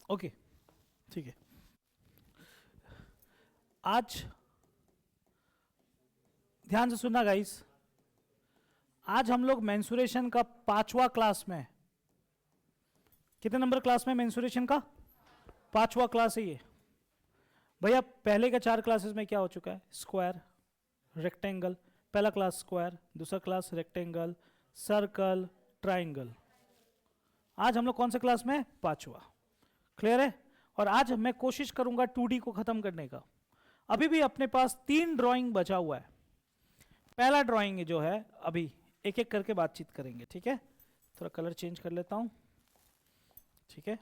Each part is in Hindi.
ओके, ठीक है। आज ध्यान से सुनना गाइस, आज हम लोग मेंसुरेशन का 5वां क्लास में, कितने नंबर क्लास में मेंसुरेशन का 5वां क्लास है ये भैया। पहले के 4 क्लासेस में क्या हो चुका है, स्क्वायर, रेक्टेंगल, पहला क्लास स्क्वायर, दूसरा क्लास रेक्टेंगल, सर्कल, ट्राइंगल। आज हम लोग कौन से क्लास में, 5वां। क्लियर है। और आज मैं कोशिश करूंगा 2D को खत्म करने का। अभी भी अपने पास 3 ड्राइंग बचा हुआ है। पहला ड्राइंग जो है, अभी एक एक करके बातचीत करेंगे, ठीक है। थोड़ा कलर चेंज कर लेता हूं, ठीक है।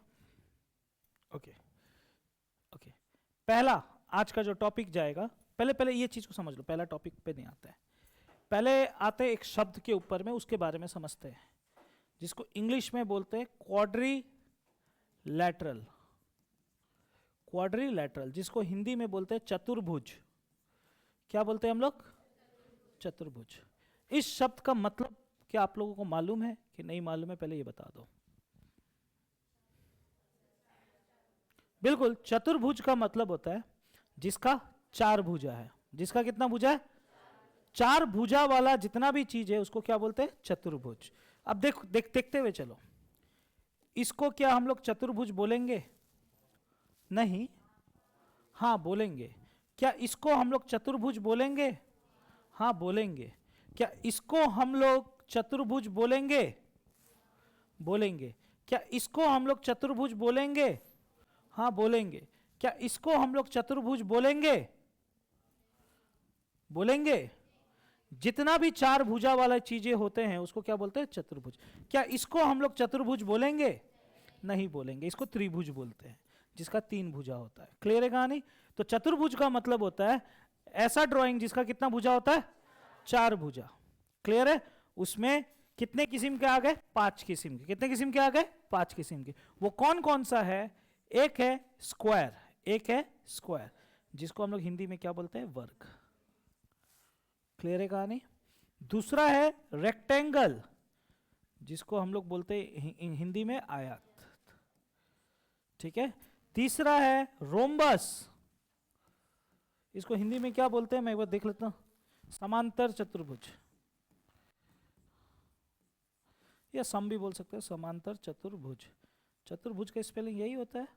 ओके ओके, पहला आज का जो टॉपिक जाएगा, पहले ये चीज को समझ लो, पहला टॉपिक पे नहीं आता है। पहले आते एक शब्द के ऊपर में, उसके बारे में समझते हैं, जिसको इंग्लिश में बोलते हैं क्वाड्रिलैटरल। क्वाड्रिलैटरल, जिसको हिंदी में बोलते हैं चतुर्भुज। क्या बोलते हैं हम लोग, चतुर्भुज। इस शब्द का मतलब क्या आप लोगों को मालूम है कि नहीं मालूम है, पहले ये बता दो। बिल्कुल, चतुर्भुज का मतलब होता है जिसका 4 भुजा है। जिसका कितना भुजा है, 4 भुजा वाला जितना भी चीज है उसको क्या बोलते हैं, चतुर्भुज। अब देखते हुए चलो, इसको क्या हम लोग चतुर्भुज बोलेंगे, नहीं, हाँ बोलेंगे। क्या इसको हम लोग चतुर्भुज बोलेंगे, हाँ बोलेंगे। क्या इसको हम लोग चतुर्भुज बोलेंगे, बोलेंगे। क्या इसको हम लोग चतुर्भुज बोलेंगे, हाँ बोलेंगे। क्या इसको हम लोग चतुर्भुज बोलेंगे, बोलेंगे। जितना भी 4 भुजा वाला चीजें होते हैं उसको क्या बोलते हैं, चतुर्भुज। क्या इसको हम लोग चतुर्भुज बोलेंगे, नहीं बोलेंगे। इसको त्रिभुज बोलते हैं, जिसका 3 भुजा होता है। क्लियर है कहानी। तो चतुर्भुज का मतलब होता है ऐसा ड्राइंग जिसका कितना भुजा होता है, 4 भुजा। क्लियर है। उसमें कितने किस्म के आ गए, 5 किस्म के। कितने किस्म के आ गए, 5 किस्म के। वो कौन कौन सा है, एक है स्क्वायर, एक है स्क्वायर, जिसको हम लोग हिंदी में क्या बोलते हैं, वर्ग। क्लियर है कहानी। दूसरा है रेक्टेंगल, जिसको हम लोग बोलते हैं हिंदी में आयत, ठीक है। तीसरा है रोम्बस, इसको हिंदी में क्या बोलते हैं, मैं एक बार देख लेता हूं, समांतर चतुर्भुज, या सम भी बोल सकते हैं, समांतर चतुर्भुज। चतुर्भुज का स्पेलिंग यही होता है,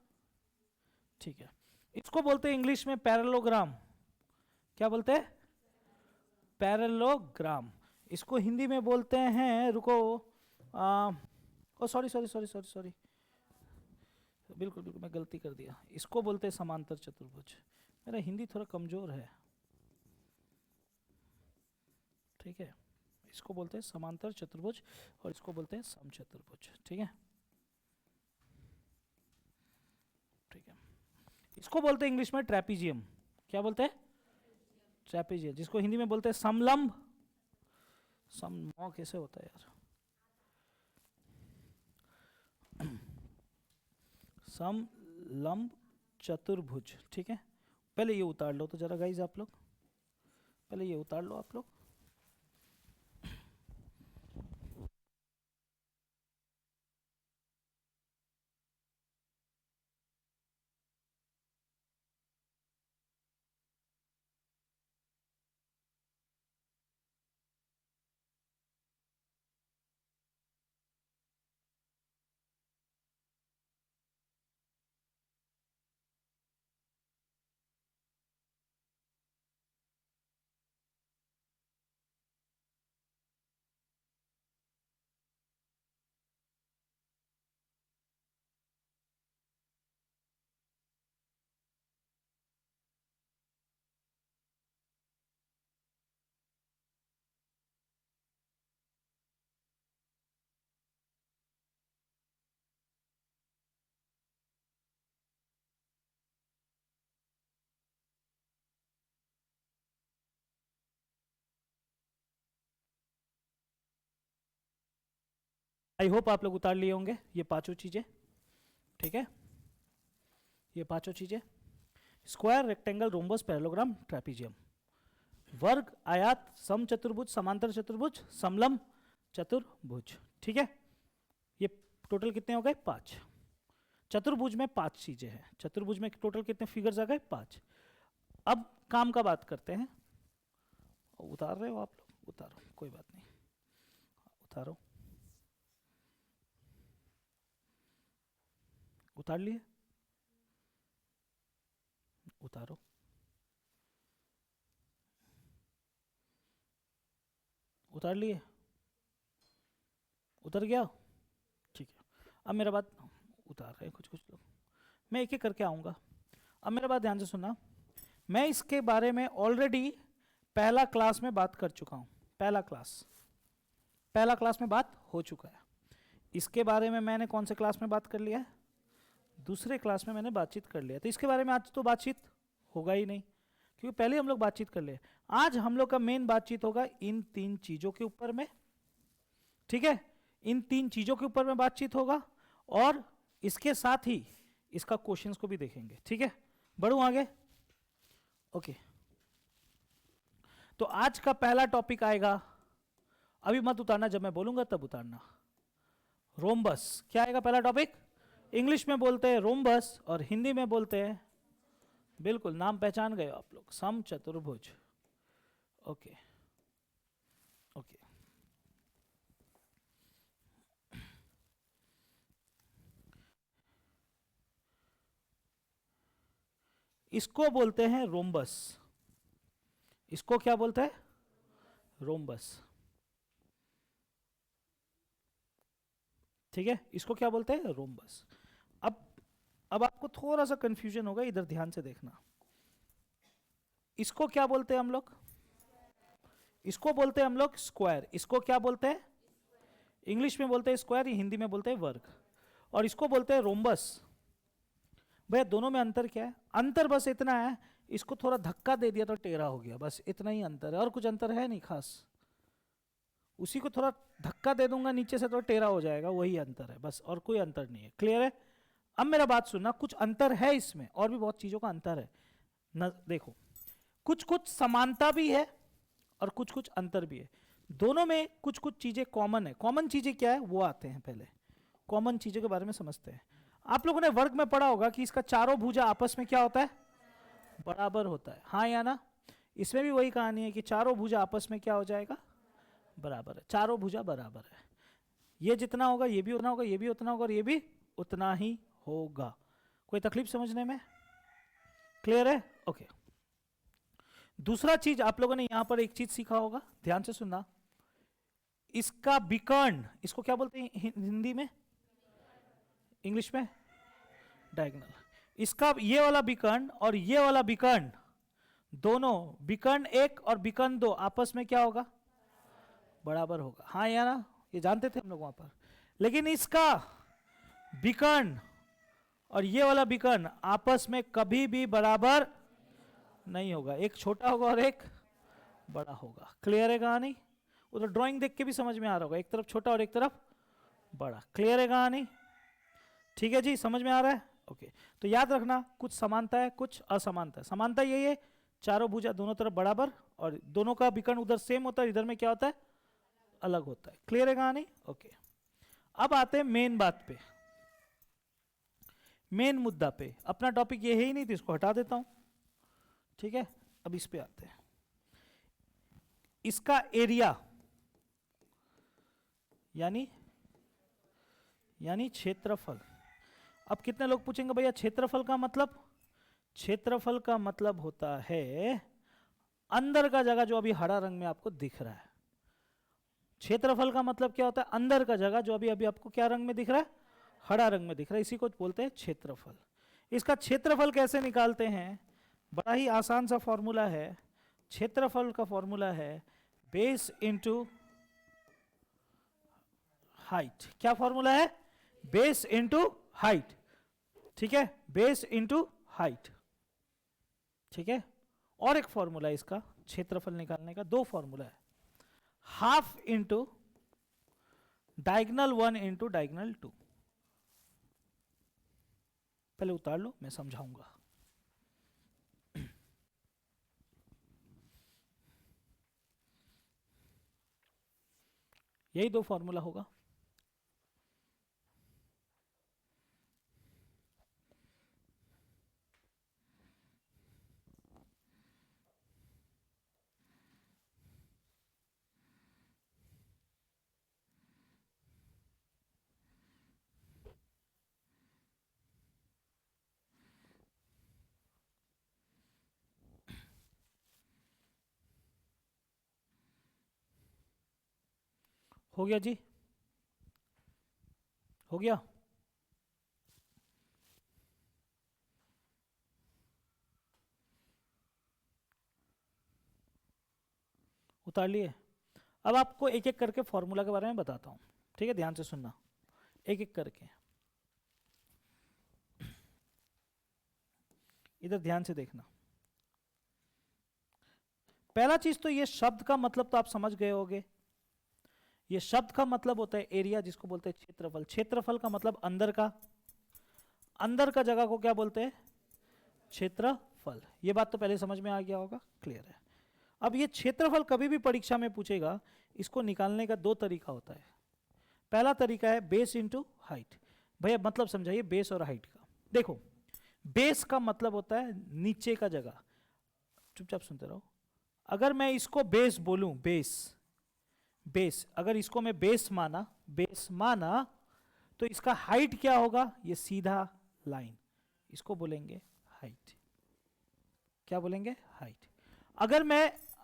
ठीक है। इसको बोलते हैं इंग्लिश में पैरेललोग्राम। क्या बोलते हैं, पैरेललोग्राम। इसको हिंदी में बोलते हैं, रुको, oh sorry sorry sorry sorry sorry, बिल्कुल बिल्कुल मैं गलती कर दिया। इसको बोलते हैं समांतर चतुर्भुज। मेरा हिंदी थोड़ा कमजोर है, ठीक है। इसको बोलते हैं समांतर चतुर्भुज और इसको बोलते हैं समचतुर्भुज, ठीक है, ठीक है। इसको बोलते हैं इंग्लिश में ट्रेपीजियम। क्या बोलते हैं, ट्रेपीजियम, जिसको हिंदी में बोलते हैं समलंब। सम कैसे होता है यार, समलंब चतुर्भुज, ठीक है। पहले ये उतार लो तो जरा गाइज, आप लोग पहले ये उतार लो आप लोग। आई होप आप लोग उतार लिए होंगे ये 5 चीजें, ठीक है। ये 5 चीजें, square, rectangle, rhombus, parallelogram, trapezium. वर्ग, आयत, समचतुर्भुज, समांतर चतुर्भुज, समलंब चतुर्भुज, ठीक है। ये टोटल कितने हो गए, 5। चतुर्भुज में 5 चीजें हैं, चतुर्भुज में टोटल कितने फिगर्स आ गए? 5। अब काम का बात करते हैं। उतार रहे हो आप लोग? उतारो, कोई बात नहीं, उतारो। उतार लिए? उतारो। उतार लिए? उतर गया? ठीक है। अब मेरा बात, उतार रहे हैं कुछ कुछ लोग, मैं एक एक करके आऊँगा। अब मेरा बात ध्यान से सुनना, मैं इसके बारे में ऑलरेडी पहला क्लास में बात कर चुका हूँ। पहला क्लास में बात हो चुका है। इसके बारे में मैंने कौन से क्लास में बात कर लिया है? दूसरे क्लास में मैंने बातचीत कर लिया। तो इसके बारे में आज तो बातचीत होगा ही नहीं, क्योंकि पहले हम लोग बातचीत कर लिए। आज हम लोग का मेन बातचीत होगा इन 3 चीज़ों के ऊपर में, ठीक है? इन 3 चीज़ों के ऊपर में बातचीत होगा, और इसके साथ ही इसका क्वेश्चंस को भी देखेंगे, ठीक है? बढ़ूं आगे? ओके। तो आज का पहला टॉपिक आएगा, अभी मत उतारना, जब मैं बोलूंगा तब उतारना। रोम्बस। क्या आएगा पहला टॉपिक? इंग्लिश में बोलते हैं रोम्बस और हिंदी में बोलते हैं, बिल्कुल नाम पहचान गए आप लोग, समचतुर्भुज। Okay okay. इसको बोलते हैं रोम्बस। इसको क्या बोलते हैं? रोम्बस, ठीक है? इसको क्या बोलते हैं? रोम्बस। अब आपको थोड़ा सा कंफ्यूजन होगा, इधर ध्यान से देखना। इसको क्या बोलते हैं हम लोग? इसको बोलते हैं हम लोग स्क्वायर। इसको क्या बोलते हैं? इंग्लिश में बोलते हैं स्क्वायर, हिंदी में बोलते हैं वर्ग। और इसको बोलते हैं रोम्बस। भैया दोनों में अंतर क्या है? अंतर बस इतना है, इसको थोड़ा धक्का दे दिया तो टेढ़ा हो गया, बस इतना ही अंतर है, और कुछ अंतर है नहीं खास। उसी को थोड़ा धक्का दे दूंगा नीचे से तो टेढ़ा हो जाएगा, वही अंतर है बस, और कोई अंतर नहीं है। क्लियर है? अब मेरा बात सुनना, कुछ अंतर है इसमें, और भी बहुत चीजों का अंतर है न। देखो, कुछ कुछ समानता भी है और कुछ कुछ अंतर भी है। दोनों में कुछ कुछ चीजें कॉमन है। कॉमन चीजें क्या है वो आते हैं, पहले कॉमन चीजों के बारे में समझते हैं। आप लोगों ने वर्ग में पढ़ा होगा कि इसका चारों भुजा आपस में क्या होता है? बराबर होता है, हाँ या ना? इसमें भी वही कहानी है कि चारों भुजा आपस में क्या हो जाएगा? बराबर है। चारों भुजा बराबर है, ये जितना होगा ये भी उतना होगा, ये भी उतना होगा, और ये भी उतना ही होगा। कोई तकलीफ समझने में? क्लियर है? ओके। दूसरा चीज आप लोगों ने यहां पर एक चीज सीखा होगा, ध्यान से सुनना। इसका विकर्ण, इसको क्या बोलते हैं हिंदी में? इंग्लिश में? डायगोनल। इसका ये वाला विकर्ण और ये वाला विकर्ण, दोनों विकर्ण 1 और विकर्ण 2 आपस में क्या होगा? बराबर होगा, हाँ या ना? ये जानते थे हम लोग वहां पर। लेकिन इसका विकर्ण और ये वाला विकर्ण आपस में कभी भी बराबर नहीं होगा, एक छोटा होगा और एक बड़ा होगा। क्लियर है कहानी? उधर ड्राइंग देख के भी समझ में आ रहा होगा, एक तरफ छोटा और एक तरफ बड़ा। क्लियर है कहानी? ठीक है जी, समझ में आ रहा है? ओके। तो याद रखना, कुछ समानता है कुछ असमानता है। समानता यही है, चारों भुजा दोनों तरफ बराबर, और दोनों का विकर्ण उधर सेम होता है, इधर में क्या होता है? अलग होता है। क्लियर है कहानी? ओके। अब आते हैं मेन बात पे, मेन मुद्दा पे। अपना टॉपिक ये है ही नहीं तो इसको हटा देता हूं, ठीक है? अब इस पे आते हैं। इसका एरिया यानी क्षेत्रफल। अब कितने लोग पूछेंगे भैया क्षेत्रफल का मतलब? क्षेत्रफल का मतलब होता है अंदर का जगह जो अभी हरा रंग में आपको दिख रहा है। क्षेत्रफल का मतलब क्या होता है? अंदर का जगह जो अभी अभी आपको क्या रंग में दिख रहा है? हरा रंग में दिख रहा है, इसी को बोलते हैं क्षेत्रफल। इसका क्षेत्रफल कैसे निकालते हैं? बड़ा ही आसान सा फॉर्मूला है। क्षेत्रफल का फॉर्मूला है बेस इंटू हाइट। क्या फॉर्मूला है? बेस इंटू हाइट, ठीक है? बेस इंटू हाइट, ठीक है? और एक फॉर्मूला है इसका क्षेत्रफल निकालने का, 2 फॉर्मूला है। Half into diagonal 1 into diagonal 2। पहले उतार लो, मैं समझाऊंगा। यही 2 फॉर्मूला होगा। हो गया जी, हो गया। उतार लिए। अब आपको एक एक करके फॉर्मूला के बारे में बताता हूं, ठीक है, ध्यान से सुनना एक एक करके। इधर ध्यान से देखना। पहला चीज तो ये शब्द का मतलब तो आप समझ गए होंगे। ये शब्द का मतलब होता है एरिया, जिसको बोलते हैं क्षेत्रफल। क्षेत्रफल का मतलब अंदर का, अंदर का जगह को क्या बोलते हैं? क्षेत्रफल। ये बात तो पहले समझ में आ गया होगा, क्लियर है। अब ये क्षेत्रफल कभी भी परीक्षा में पूछेगा, इसको निकालने का दो तरीका होता है। पहला तरीका है बेस इंटू हाइट। भैया मतलब समझाइए बेस और हाइट का। देखो, बेस का मतलब होता है नीचे का जगह। चुपचाप सुनते रहो। अगर मैं इसको बेस बोलूं, बेस, बेस, अगर इसको मैं बेस माना, तो इसका हाइट क्या होगा? ये सीधा लाइन, इसको बोलेंगे हाइट। क्या बोलेंगे? हाइट।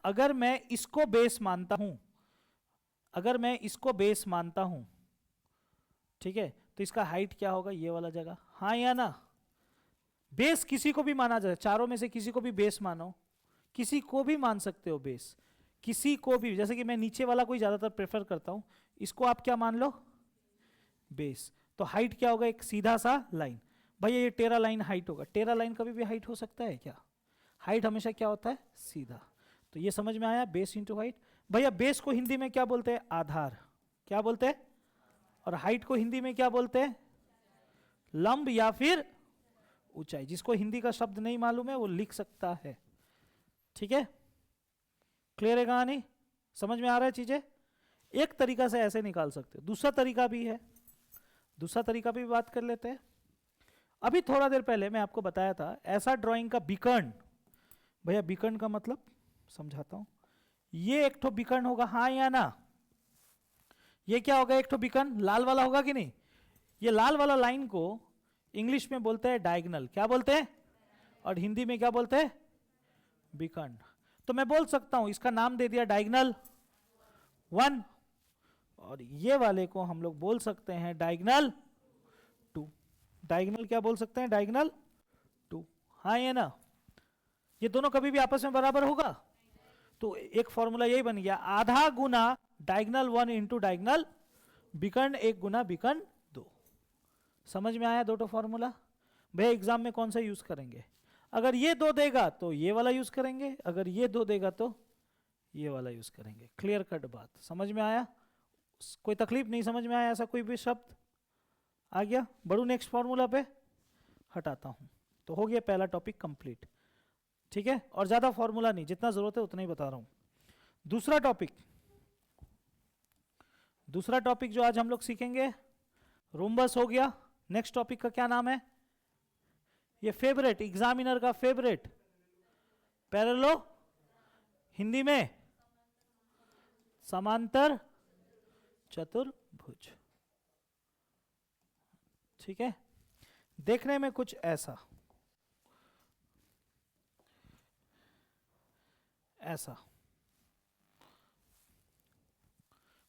अगर मैं इसको बेस मानता हूं, अगर मैं इसको बेस मानता हूं, ठीक है, तो इसका हाइट क्या होगा? ये वाला जगह। हाँ या ना? बेस किसी को भी माना जाए, चारों में से किसी को भी बेस मानो, किसी को भी मान सकते हो बेस, किसी को भी। जैसे कि मैं नीचे वाला कोई ज्यादातर प्रेफर करता हूं, इसको आप क्या मान लो? बेस। तो हाइट क्या होगा? एक सीधा सा लाइन। भैया ये टेरा लाइन हाइट होगा। टेरा लाइन कभी भी हाइट हो सकता है क्या? हाइट हमेशा क्या होता है? सीधा। तो ये समझ में आया, बेस इंटू हाइट। भैया बेस को हिंदी में क्या बोलते हैं? आधार। क्या बोलते हैं? और हाइट को हिंदी में क्या बोलते हैं? लंब या फिर ऊंचाई। जिसको हिंदी का शब्द नहीं मालूम है वो लिख सकता है, ठीक है। क्लियर है कहानी? समझ में आ रहा है चीजें? एक तरीका से ऐसे निकाल सकते हो, दूसरा तरीका भी है, दूसरा तरीका भी बात कर लेते हैं। अभी थोड़ा देर पहले मैं आपको बताया था ऐसा ड्राइंग का विकर्ण। भैया विकर्ण का मतलब समझाता हूं। ये एक ठो विकर्ण होगा, हाँ या ना? ये क्या होगा? एक ठो विकर्ण लाल वाला होगा कि नहीं? ये लाल वाला लाइन को इंग्लिश में बोलते हैं डायगोनल। क्या बोलते हैं? और हिंदी में क्या बोलते हैं? विकर्ण। तो मैं बोल सकता हूं इसका नाम दे दिया डायगोनल 1, और ये वाले को हम लोग बोल सकते हैं डायगोनल 2। डायगोनल क्या बोल सकते हैं? डायगोनल 2। हाँ या ना? ये दोनों कभी भी आपस में बराबर होगा? तो एक फॉर्मूला यही बन गया, आधा गुना डायगोनल 1 इंटू डायगोनल विकर्ण 1 गुना विकर्ण 2। समझ में आया दो तो फॉर्मूला? भैया एग्जाम में कौन सा यूज करेंगे? अगर ये 2 देगा तो ये वाला यूज करेंगे, अगर ये 2 देगा तो ये वाला यूज करेंगे। क्लियर कट बात, समझ में आया? कोई तकलीफ नहीं? समझ में आया ऐसा कोई भी शब्द आ गया? बढ़ू नेक्स्ट फॉर्मूला पे, हटाता हूं। तो हो गया पहला टॉपिक कंप्लीट, ठीक है। और ज्यादा फॉर्मूला नहीं, जितना जरूरत है उतना ही बता रहा हूं। दूसरा टॉपिक जो आज हम लोग सीखेंगे, रोम्बस हो गया। नेक्स्ट टॉपिक का क्या नाम है? ये फेवरेट, एग्जामिनर का फेवरेट, पैरेललो, हिंदी में समांतर चतुर्भुज, ठीक है। देखने में कुछ ऐसा, ऐसा।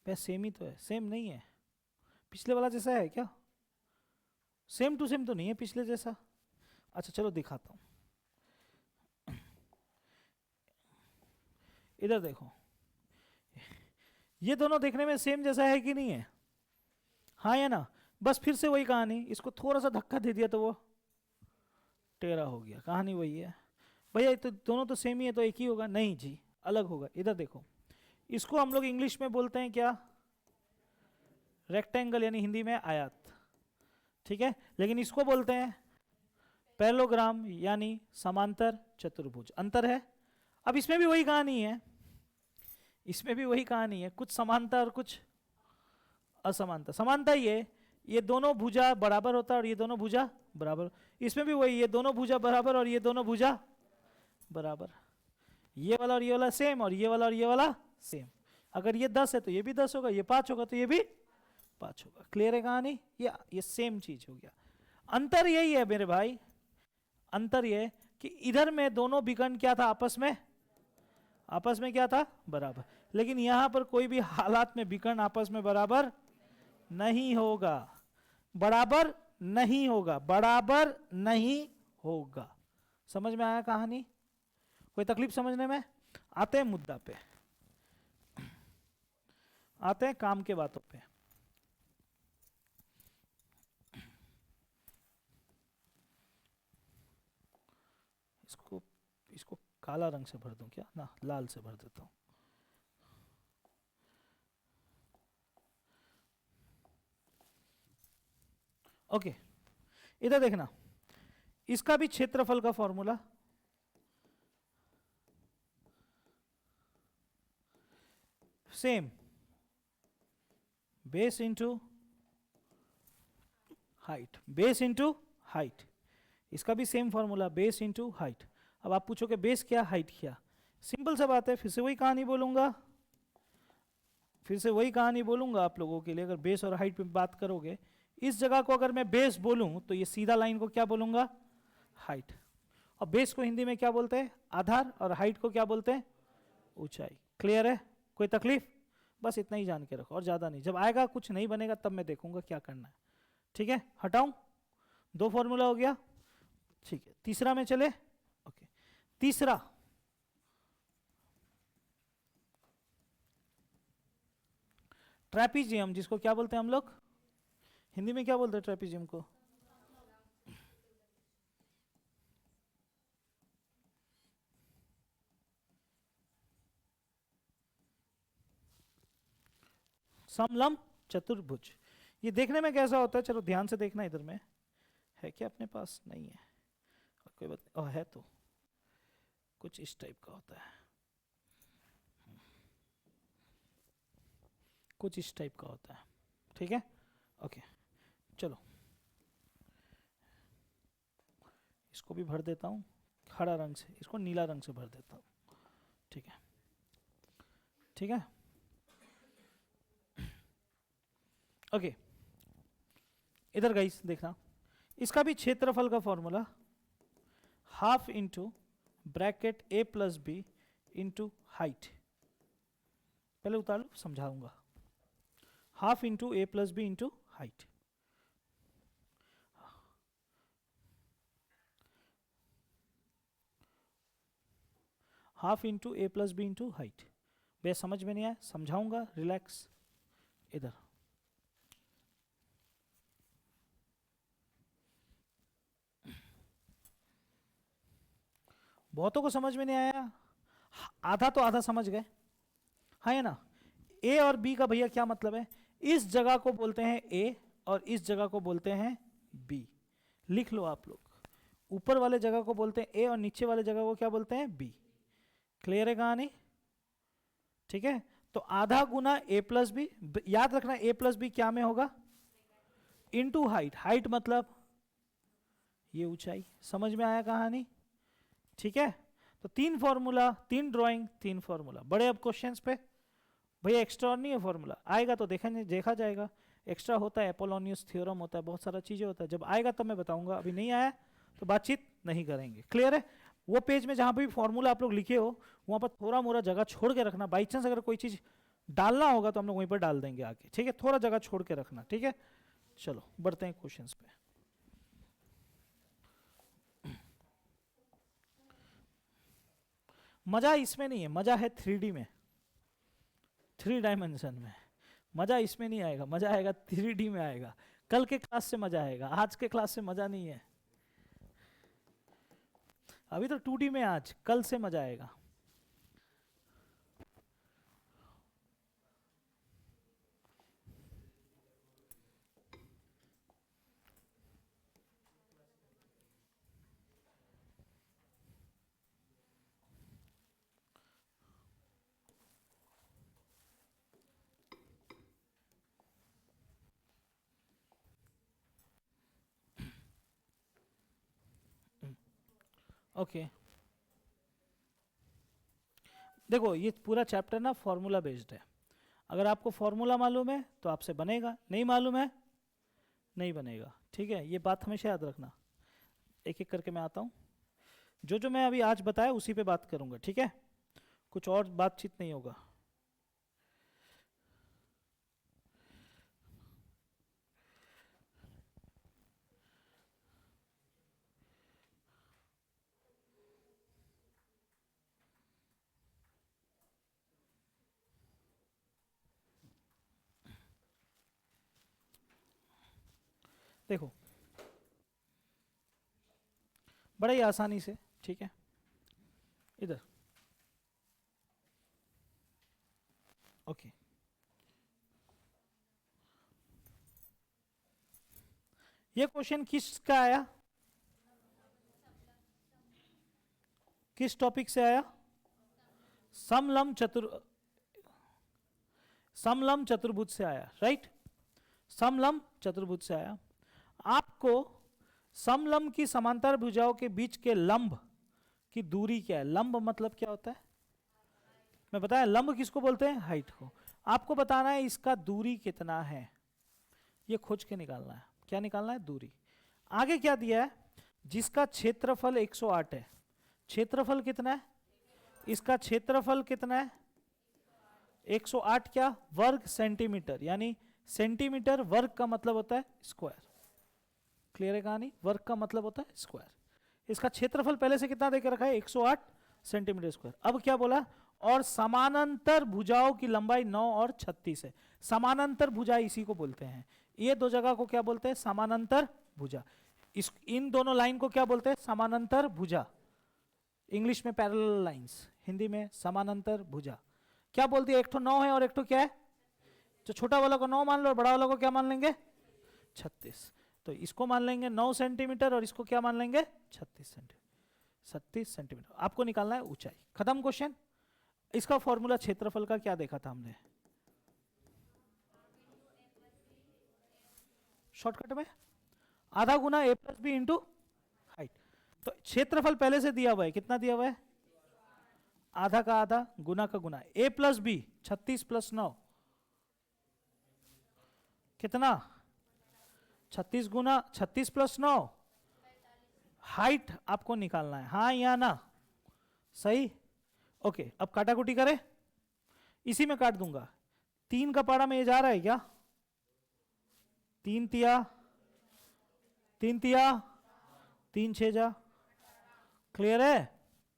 सेम ही तो है, सेम नहीं है? पिछले वाला जैसा है क्या? सेम टू सेम तो नहीं है पिछले जैसा। अच्छा चलो दिखाता हूं। इधर देखो, ये दोनों देखने में सेम जैसा है कि नहीं है? हाँ या ना? बस फिर से वही कहानी, इसको थोड़ा सा धक्का दे दिया तो वो टेढ़ा हो गया। कहानी वही है। भैया ये तो दोनों तो सेम ही है तो एक ही होगा? नहीं जी, अलग होगा। इधर देखो, इसको हम लोग इंग्लिश में बोलते हैं क्या? रेक्टेंगल, यानी हिंदी में आयत, ठीक है। लेकिन इसको बोलते हैं पैरेललोग्राम, यानी समांतर चतुर्भुज। अंतर है। अब इसमें भी वही कहानी है, इसमें भी वही कहानी है, कुछ समानता और कुछ असमानता। समानता ये दोनों भुजा बराबर होता है और ये दोनों भुजा बराबर। इसमें भी वही, ये दोनों भुजा बराबर और ये दोनों भुजा बराबर। ये वाला और ये वाला सेम, और ये वाला और ये वाला सेम। अगर ये 10 है तो ये भी 10 होगा, ये 5 होगा तो ये भी 5 होगा। क्लियर है कहानी? ये सेम चीज हो गया। अंतर यही है मेरे भाई, अंतर ये कि इधर में दोनों विकर्ण क्या था? आपस में क्या था? बराबर। लेकिन यहां पर कोई भी हालात में विकर्ण आपस में बराबर नहीं होगा, बराबर नहीं होगा, बराबर नहीं होगा। समझ में आया कहानी? कोई तकलीफ समझने में? आते हैं मुद्दा पे, आते हैं काम के बातों पे। इसको इसको काला रंग से भर दूं क्या? ना, लाल से भर देता हूं। ओके, इधर देखना, इसका भी क्षेत्रफल का formula same, base into height, base into height. इसका भी same formula, base into height. अब आप पूछोगे बेस क्या, हाइट क्या? सिंपल सा बात है, फिर से वही कहानी बोलूंगा, फिर से वही कहानी बोलूंगा आप लोगों के लिए। अगर बेस और हाइट पे बात करोगे, इस जगह को अगर मैं बेस बोलूं तो ये सीधा लाइन को क्या बोलूंगा? हाइट। और बेस को हिंदी में क्या बोलते हैं? आधार। और हाइट को क्या बोलते हैं? ऊंचाई। क्लियर है? कोई तकलीफ? बस इतना ही जान के रखो और ज्यादा नहीं। जब आएगा कुछ नहीं बनेगा तब मैं देखूंगा क्या करना है। ठीक है, हटाऊं? दो फॉर्मूला हो गया, ठीक है। तीसरा में चले। ओके, तीसरा ट्रेपीजियम, जिसको क्या बोलते हैं हम लोग हिंदी में? क्या बोलते हैं ट्रेपीजियम को? समलंब चतुर्भुज। ये देखने में कैसा होता है? चलो ध्यान से देखना, इधर में है क्या अपने पास? नहीं है, और कोई बात है तो कुछ इस टाइप का होता है, कुछ इस टाइप का होता है। ठीक है, ओके, चलो इसको भी भर देता हूँ हरा रंग से, इसको नीला रंग से भर देता हूँ। ठीक है, ठीक है, ओके। इधर गाइस देखना, इसका भी क्षेत्रफल का formula half into bracket A plus B into height. पहले उतार लो, समझाऊंगा। Half into A plus B into height. Half into A plus B into height. भैया समझ में नहीं आया, समझाऊंगा, रिलैक्स। इधर बहुतों को समझ में नहीं आया, आधा तो आधा समझ गए, है ना? ए और बी का भैया क्या मतलब है? इस जगह को बोलते हैं ए और इस जगह को बोलते हैं बी। लिख लो आप लोग, ऊपर वाले जगह को बोलते हैं ए और नीचे वाले जगह को क्या बोलते हैं? बी। क्लियर है कहानी? ठीक है, तो आधा गुना ए प्लस बी, याद रखना ए प्लस बी क्या में होगा? Into height. हाइट मतलब ये ऊंचाई। समझ में आया कहानी? ठीक है, तो तीन फॉर्मूला, तीन ड्राइंग, तीन फॉर्मूला। बड़े अब क्वेश्चंस पे भैया एक्स्ट्रा और नहीं है फॉर्मूला, आएगा तो देखा जाएगा। एक्स्ट्रा होता है, अपोलोनियस थ्योरम होता है, बहुत सारा चीजें होता है। जब आएगा तब मैं बताऊंगा, अभी नहीं आया तो बातचीत नहीं करेंगे। क्लियर है? वो पेज में जहां पे भी फॉर्मूला आप लोग लिखे हो वहां पर थोड़ा मोड़ा जगह छोड़ के रखना। बाई चांस अगर कोई चीज डालना होगा तो हम लोग वहीं पर डाल देंगे आगे। ठीक है, थोड़ा जगह छोड़ के रखना। ठीक है, चलो बढ़ते हैं क्वेश्चंस पे। मजा इसमें नहीं है, मजा है 3D में, 3 डायमेंशन में। मजा इसमें नहीं आएगा, मजा आएगा 3D में आएगा। कल के क्लास से मजा आएगा, आज के क्लास से मजा नहीं है। अभी तो 2D में, आज कल से मजा आएगा। ओके, देखो ये पूरा चैप्टर ना फॉर्मूला बेस्ड है। अगर आपको फॉर्मूला मालूम है तो आपसे बनेगा, नहीं मालूम है नहीं बनेगा। ठीक है, ये बात हमेशा याद रखना। एक एक करके मैं आता हूँ, जो जो मैं अभी आज बताया उसी पे बात करूंगा। ठीक है, कुछ और बातचीत नहीं होगा। देखो बड़े ही आसानी से, ठीक है, इधर ओके। ये क्वेश्चन किसका आया, किस टॉपिक से आया? समलम चतुर्भुज से आया, राइट। समलम चतुर्भुज से आया। आपको समलम की समांतर भुजाओं के बीच के लंब की दूरी क्या है? लंब मतलब क्या होता है, मैं बताया लंब किसको बोलते हैं? हाइट को। आपको बताना है इसका दूरी कितना है, ये खोज के निकालना है। क्या निकालना है? दूरी। आगे क्या दिया है? जिसका क्षेत्रफल 108 है। क्षेत्रफल कितना है? इसका क्षेत्रफल कितना है? 108 क्या? वर्ग सेंटीमीटर, यानी सेंटीमीटर वर्ग का मतलब होता है स्क्वायर। क्लियर है कहानी? वर्ग का मतलब होता है स्क्वायर। इसका क्षेत्रफल पहले से कितना देकर रखा है? 108 सेंटीमीटर स्क्वायर। अब क्या बोला? और समानांतर भुजाओं की लंबाई 9 और 36 है। समानांतर भुजा इसी को बोलते हैं। ये दो जगह को क्या बोलते हैं? समानांतर भुजा। इन दोनों लाइन को क्या बोलते हैं? समानांतर भुजा। इंग्लिश में पैरेलल लाइंस, हिंदी में समानांतर भुजा। क्या बोलती है? एक तो 9 है और एक तो क्या है? जो छोटा वाला को 9 मान लो और बड़ा वाला को क्या मान लेंगे? 36। तो इसको मान लेंगे 9 सेंटीमीटर और इसको क्या मान लेंगे? 36 सेंटीमीटर। 36 सेंटीमीटर। आपको निकालना है ऊंचाई। खत्म क्वेश्चन। इसका फॉर्मूला क्षेत्रफल का क्या देखा था हमने? शॉर्टकट में आधा गुना a plus B into height. तो क्षेत्रफल पहले से दिया हुआ है, कितना दिया हुआ है? आधा का आधा गुना का गुना। a प्लस बी 36 प्लस 9 कितना? 36 गुना 36 प्लस 9। हाइट आपको निकालना है, हाँ या ना? सही। ओके, अब काटाकुटी करें। इसी में काट दूंगा। 3 का पारा में ये जा रहा है क्या? 3 तिया 3 तिया 3 6 जा। क्लियर है?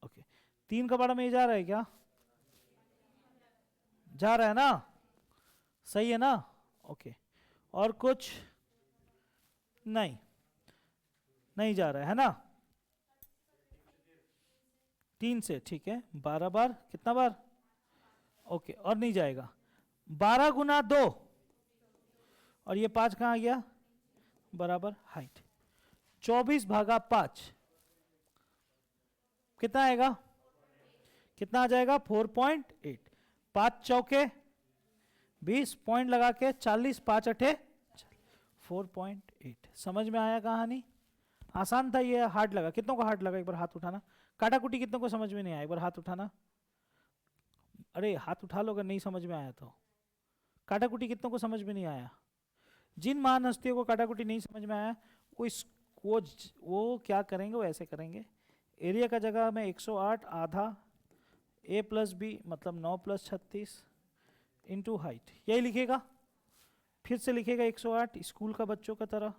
ओके। 3 का पारा में ये जा रहा है क्या? जा रहा है ना? सही है ना? ओके। और कुछ नहीं, नहीं जा रहा है ना? 3 से, ठीक है। 12 बार, कितना बार? ओके, और नहीं जाएगा। 12 गुना 2 और ये 5 कहाँ गया? बराबर हाइट। 24 भागा 5 कितना आएगा? कितना आ जाएगा? 4.8। 5 चौके 20, पॉइंट लगा के 40, 5 अठे 4.8। समझ में आया कहानी? आसान था ये, हार्ड लगा? कितनों को हार्ड लगा? एक बार हाथ उठाना। काटाकुटी कितनों को समझ में नहीं आया? एक बार हाथ उठाना। अरे हाथ उठा लो अगर नहीं समझ में आया तो। काटाकुटी कितनों को समझ में नहीं आया? जिन महान हस्तियों को काटाकुटी नहीं समझ में आया वो वो क्या करेंगे? वो ऐसे करेंगे। एरिया का जगह में 108 आधा a प्लस बी मतलब 9 प्लस 36 इंटू हाइट, यही लिखेगा। फिर से लिखेगा 108 स्कूल का बच्चों का तरह।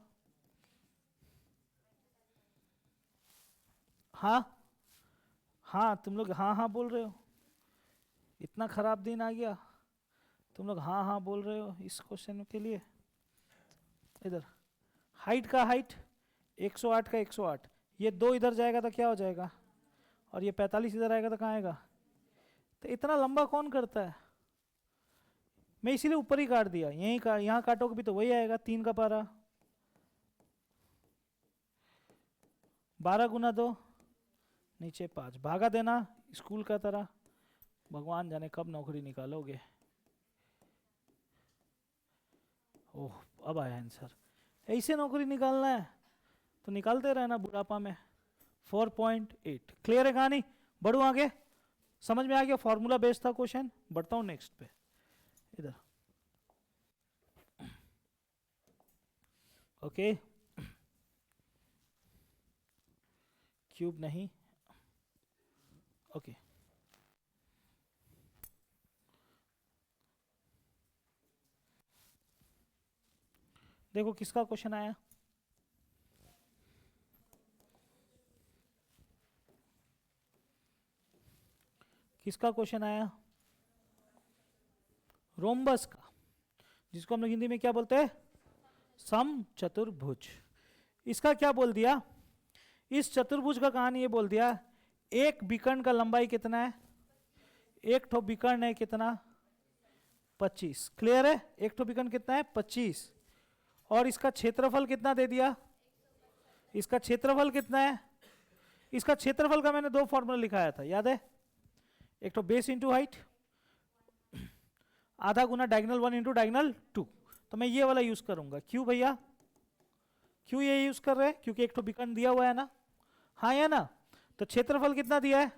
हाँ हाँ, तुम लोग हाँ हाँ बोल रहे हो। इतना खराब दिन आ गया, तुम लोग हाँ हाँ बोल रहे हो इस क्वेश्चन के लिए। इधर हाइट का हाइट 108 का 108, ये 2 इधर जाएगा तो क्या हो जाएगा? और ये 45 इधर आएगा तो कहाँ आएगा? तो इतना लंबा कौन करता है? मैं इसीलिए ऊपर ही काट दिया। यहीं का यहाँ काटोगे भी तो वही आएगा। 3 का पारा 12 गुना 2 नीचे 5 भागा देना स्कूल का तरह। भगवान जाने कब नौकरी निकालोगे। ओह, अब आया आंसर। ऐसे नौकरी निकालना है तो निकालते रहना बुढ़ापा में। 4.8। क्लियर है कहानी? बढ़ू आगे? समझ में आ गया? फॉर्मूला बेस्ड था क्वेश्चन। बढ़ता हूं नेक्स्ट पे। इधर ओके, क्यूब नहीं, ओके। देखो किसका क्वेश्चन आया। किसका क्वेश्चन आया? रोम्बस का, जिसको हम लोग हिंदी में क्या बोलते हैं? सम चतुर्भुज। इसका क्या बोल दिया, इस चतुर्भुज का कहानी ये बोल दिया, एक विकर्ण का लंबाई कितना है, एक ठो विकर्ण है कितना 25। क्लियर है, एक ठो विकर्ण कितना है 25, और इसका क्षेत्रफल कितना दे दिया, इसका क्षेत्रफल कितना है, इसका क्षेत्रफल का मैंने दो फॉर्मूला लिखाया था, याद है, एक तो बेस इंटू हाइट, आधा गुना डायगोनल 1 इंटू डायगोनल 2। तो मैं ये वाला यूज करूंगा। क्यों भैया, क्यों ये यूज कर रहे हैं, क्योंकि एक तो विकर्ण दिया हुआ है ना, हाँ या ना। तो क्षेत्रफल कितना दिया है,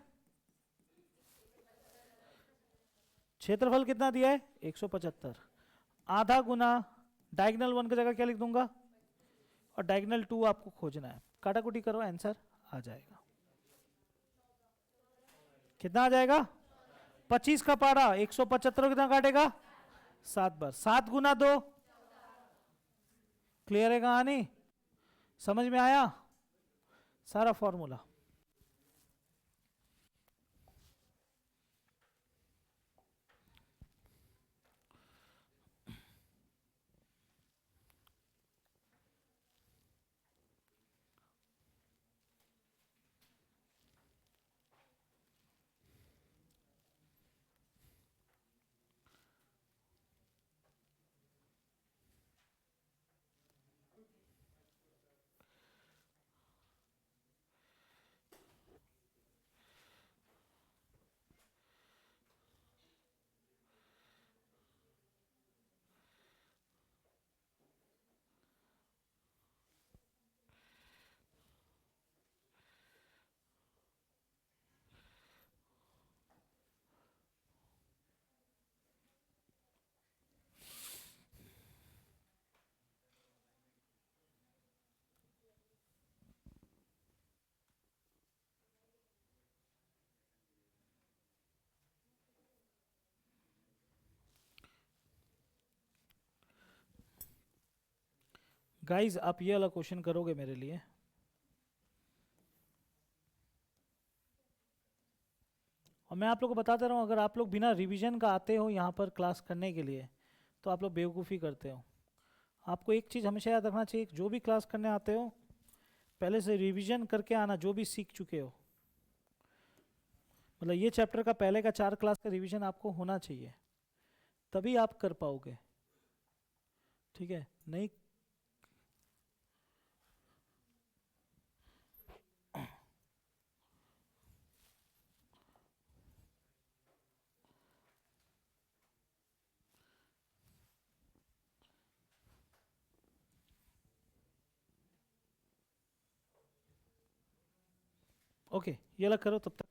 क्षेत्रफल कितना दिया है 175, आधा गुना डायगोनल 1 की जगह क्या लिख दूंगा, और डायगोनल 2 आपको खोजना है, काटाकुटी करो आंसर आ जाएगा। कितना आ जाएगा, 25 का पारा 175 कितना काटेगा 7 बार, 7 गुना 2। क्लियर है कहानी, समझ में आया सारा फॉर्मूला। गाइज आप ये वाला क्वेश्चन करोगे मेरे लिए, और मैं आप लोग को बताता रहा हूँ, अगर आप लोग बिना रिवीजन का आते हो यहाँ पर क्लास करने के लिए तो आप लोग बेवकूफ़ी करते हो। आपको एक चीज़ हमेशा याद रखना चाहिए, जो भी क्लास करने आते हो पहले से रिवीजन करके आना, जो भी सीख चुके हो। मतलब ये चैप्टर का पहले का 4 क्लास का रिवीजन आपको होना चाहिए, तभी आप कर पाओगे, ठीक है, नहीं। ओके, ये वाला करो तब तक।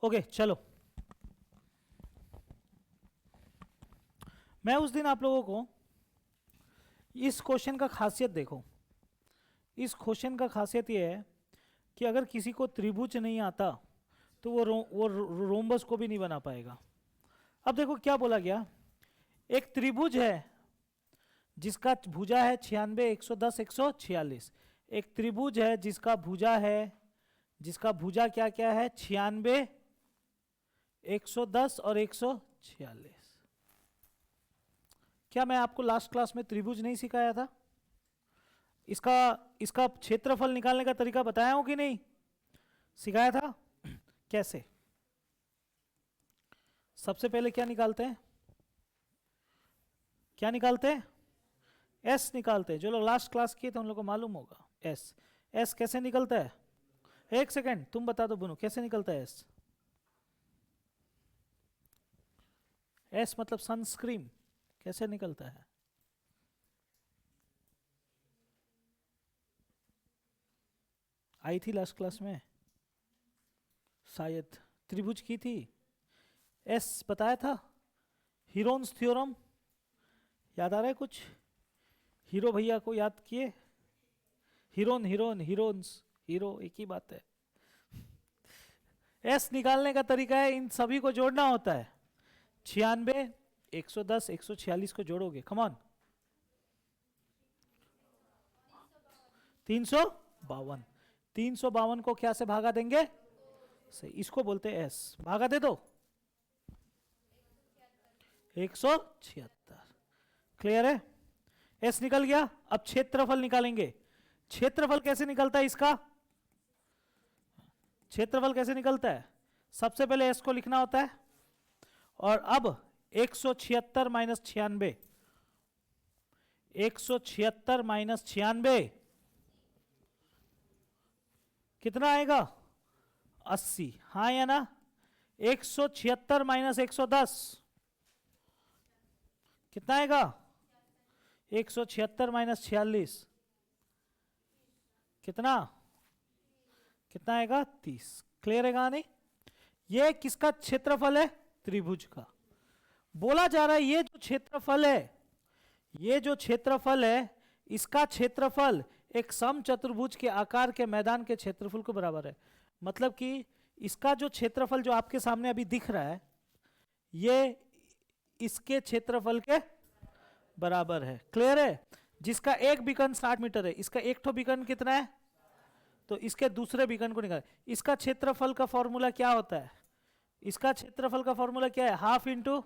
ओके चलो, मैं उस दिन आप लोगों को इस क्वेश्चन का खासियत देखो, इस क्वेश्चन का खासियत ये है कि अगर किसी को त्रिभुज नहीं आता तो वो रोम्बस को भी नहीं बना पाएगा। अब देखो क्या बोला गया, एक त्रिभुज है जिसका भुजा है 96, 110, 146। एक त्रिभुज है जिसका भुजा क्या क्या है, 96, 110 और 146। क्या मैं आपको लास्ट क्लास में त्रिभुज नहीं सिखाया था? इसका क्षेत्रफल निकालने का तरीका बताया हूं कि नहीं? सिखाया था। कैसे? सबसे पहले क्या निकालते हैं? क्या निकालते हैं? एस निकालते हैं। जो लोग लास्ट क्लास किए थे उन लोगों को मालूम होगा एस। एस कैसे निकलता है? एक सेकेंड, तुम बता दो बुनू, कैसे निकलता है एस? एस मतलब सनस्क्रीन, कैसे निकलता है? आई थी लास्ट क्लास में शायद, त्रिभुज की थी, एस बताया था, हीरोन्स थ्योरम, याद आ रहा है कुछ? हीरो भैया को याद किए? हीरोन्स, हीरो एक ही बात है। एस निकालने का तरीका है, इन सभी को जोड़ना होता है। 96, 110, 146 को जोड़ोगे, कम ऑन, 352। 352 को क्या से भागा देंगे? सही, इसको बोलते हैं एस। भागा दे दो 176। क्लियर है? एस निकल गया। अब क्षेत्रफल निकालेंगे। क्षेत्रफल कैसे निकलता है इसका? क्षेत्रफल कैसे निकलता है? सबसे पहले एस को लिखना होता है, और अब 176 माइनस 96, 176 माइनस 96 कितना आएगा? 80। हाँ या ना? 176 माइनस 110 कितना आएगा? 176 माइनस 46 कितना आएगा? 30। क्लियर है कहानी? ये किसका क्षेत्रफल है? त्रिभुज का। बोला जा रहा है ये जो क्षेत्रफल है इसका क्षेत्रफल एक समचतुर्भुज के आकार के मैदान के क्षेत्रफल को बराबर है। मतलब कि इसका जो क्षेत्रफल जो आपके सामने अभी दिख रहा है ये इसके क्षेत्रफल के बराबर है। क्लियर है? जिसका एक बीकन 60 मीटर है, इसका एक ठो बीकन कितना है? तो इसके दूसरे बीकन को निकाल। इसका क्षेत्रफल का फॉर्मूला क्या होता है? इसका क्षेत्रफल का फॉर्मूला क्या है? हाफ इंटू,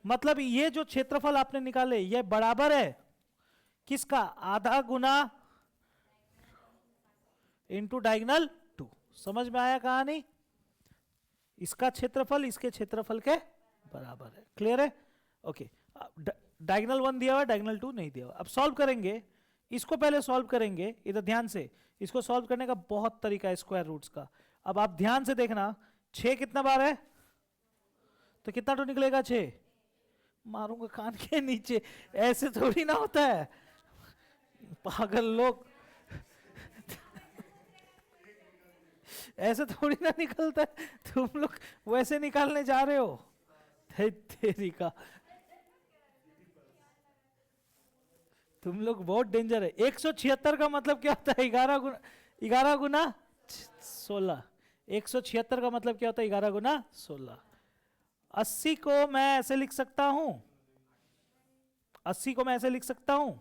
मतलब ये जो क्षेत्रफल आपने निकाले ये बराबर है किसका? आधा गुना इंटू डायगोनल 2। समझ में आया कहानी? इसका क्षेत्रफल इसके क्षेत्रफल के बराबर है। क्लियर है? ओके। डायगोनल 1 दिया हुआ, डायगोनल 2 नहीं दिया हुआ। अब सॉल्व करेंगे, इसको पहले सॉल्व करेंगे। इधर ध्यान से, इसको सॉल्व करने का बहुत तरीका है स्क्वायर रूट्स का। अब आप ध्यान से देखना, 6 कितना बार है? तो कितना तो निकलेगा? 6। मारूंगा कान के नीचे, ऐसे थोड़ी ना होता है पागल लोग ऐसे थोड़ी ना निकलता है। तुम लोग वैसे निकालने जा रहे हो, तेरी का तुम लोग बहुत डेंजर है। 176 का मतलब क्या होता है? 11 गुना 16। 176 का मतलब क्या होता है? 11 गुना 16। 80 को मैं ऐसे लिख सकता हूं, 80 को मैं ऐसे लिख सकता हूं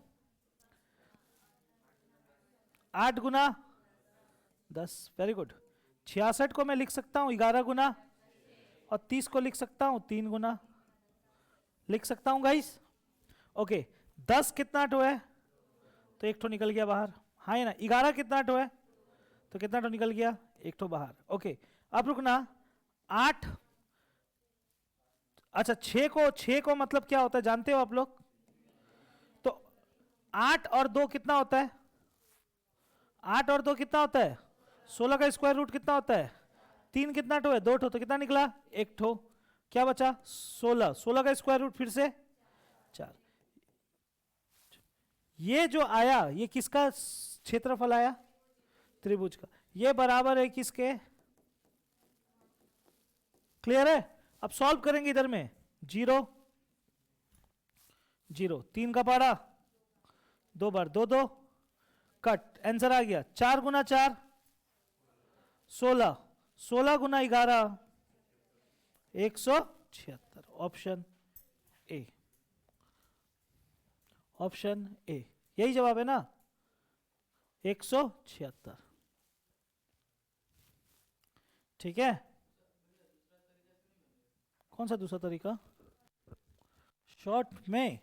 8 गुना 10। Very good. 66 को मैं लिख सकता हूं 11 गुना, और 30 को लिख सकता हूं 3 गुना। लिख सकता हूं गाइस? ओके। 10 कितना ठो है? तो एक ठो निकल गया बाहर। हाँ है ना? 11 कितना ठो है? तो कितना ठो निकल गया? एक ठो बाहर। ओके। अब रुकना, 8, अच्छा 6 को मतलब क्या होता है जानते हो आप लोग? तो 8 और 2 कितना होता है? 8 और 2 कितना होता है? 16 का स्क्वायर रूट कितना होता है? 3 कितना ठो है? 2 ठो। तो कितना निकला? एक ठो। क्या बचा? 16। 16 का स्क्वायर रूट फिर से 4। ये जो आया ये किसका क्षेत्रफल आया? त्रिभुज का। ये बराबर है किसके? क्लियर है? अब सॉल्व करेंगे इधर में, 0 0, 3 का पारा 2 बार 2 2, कट, आंसर आ गया 4 गुना 4 16, 16 गुना 11 176, ऑप्शन ए, ऑप्शन ए, यही जवाब है ना, 176। ठीक है, कौन सा दूसरा तरीका? शॉर्ट में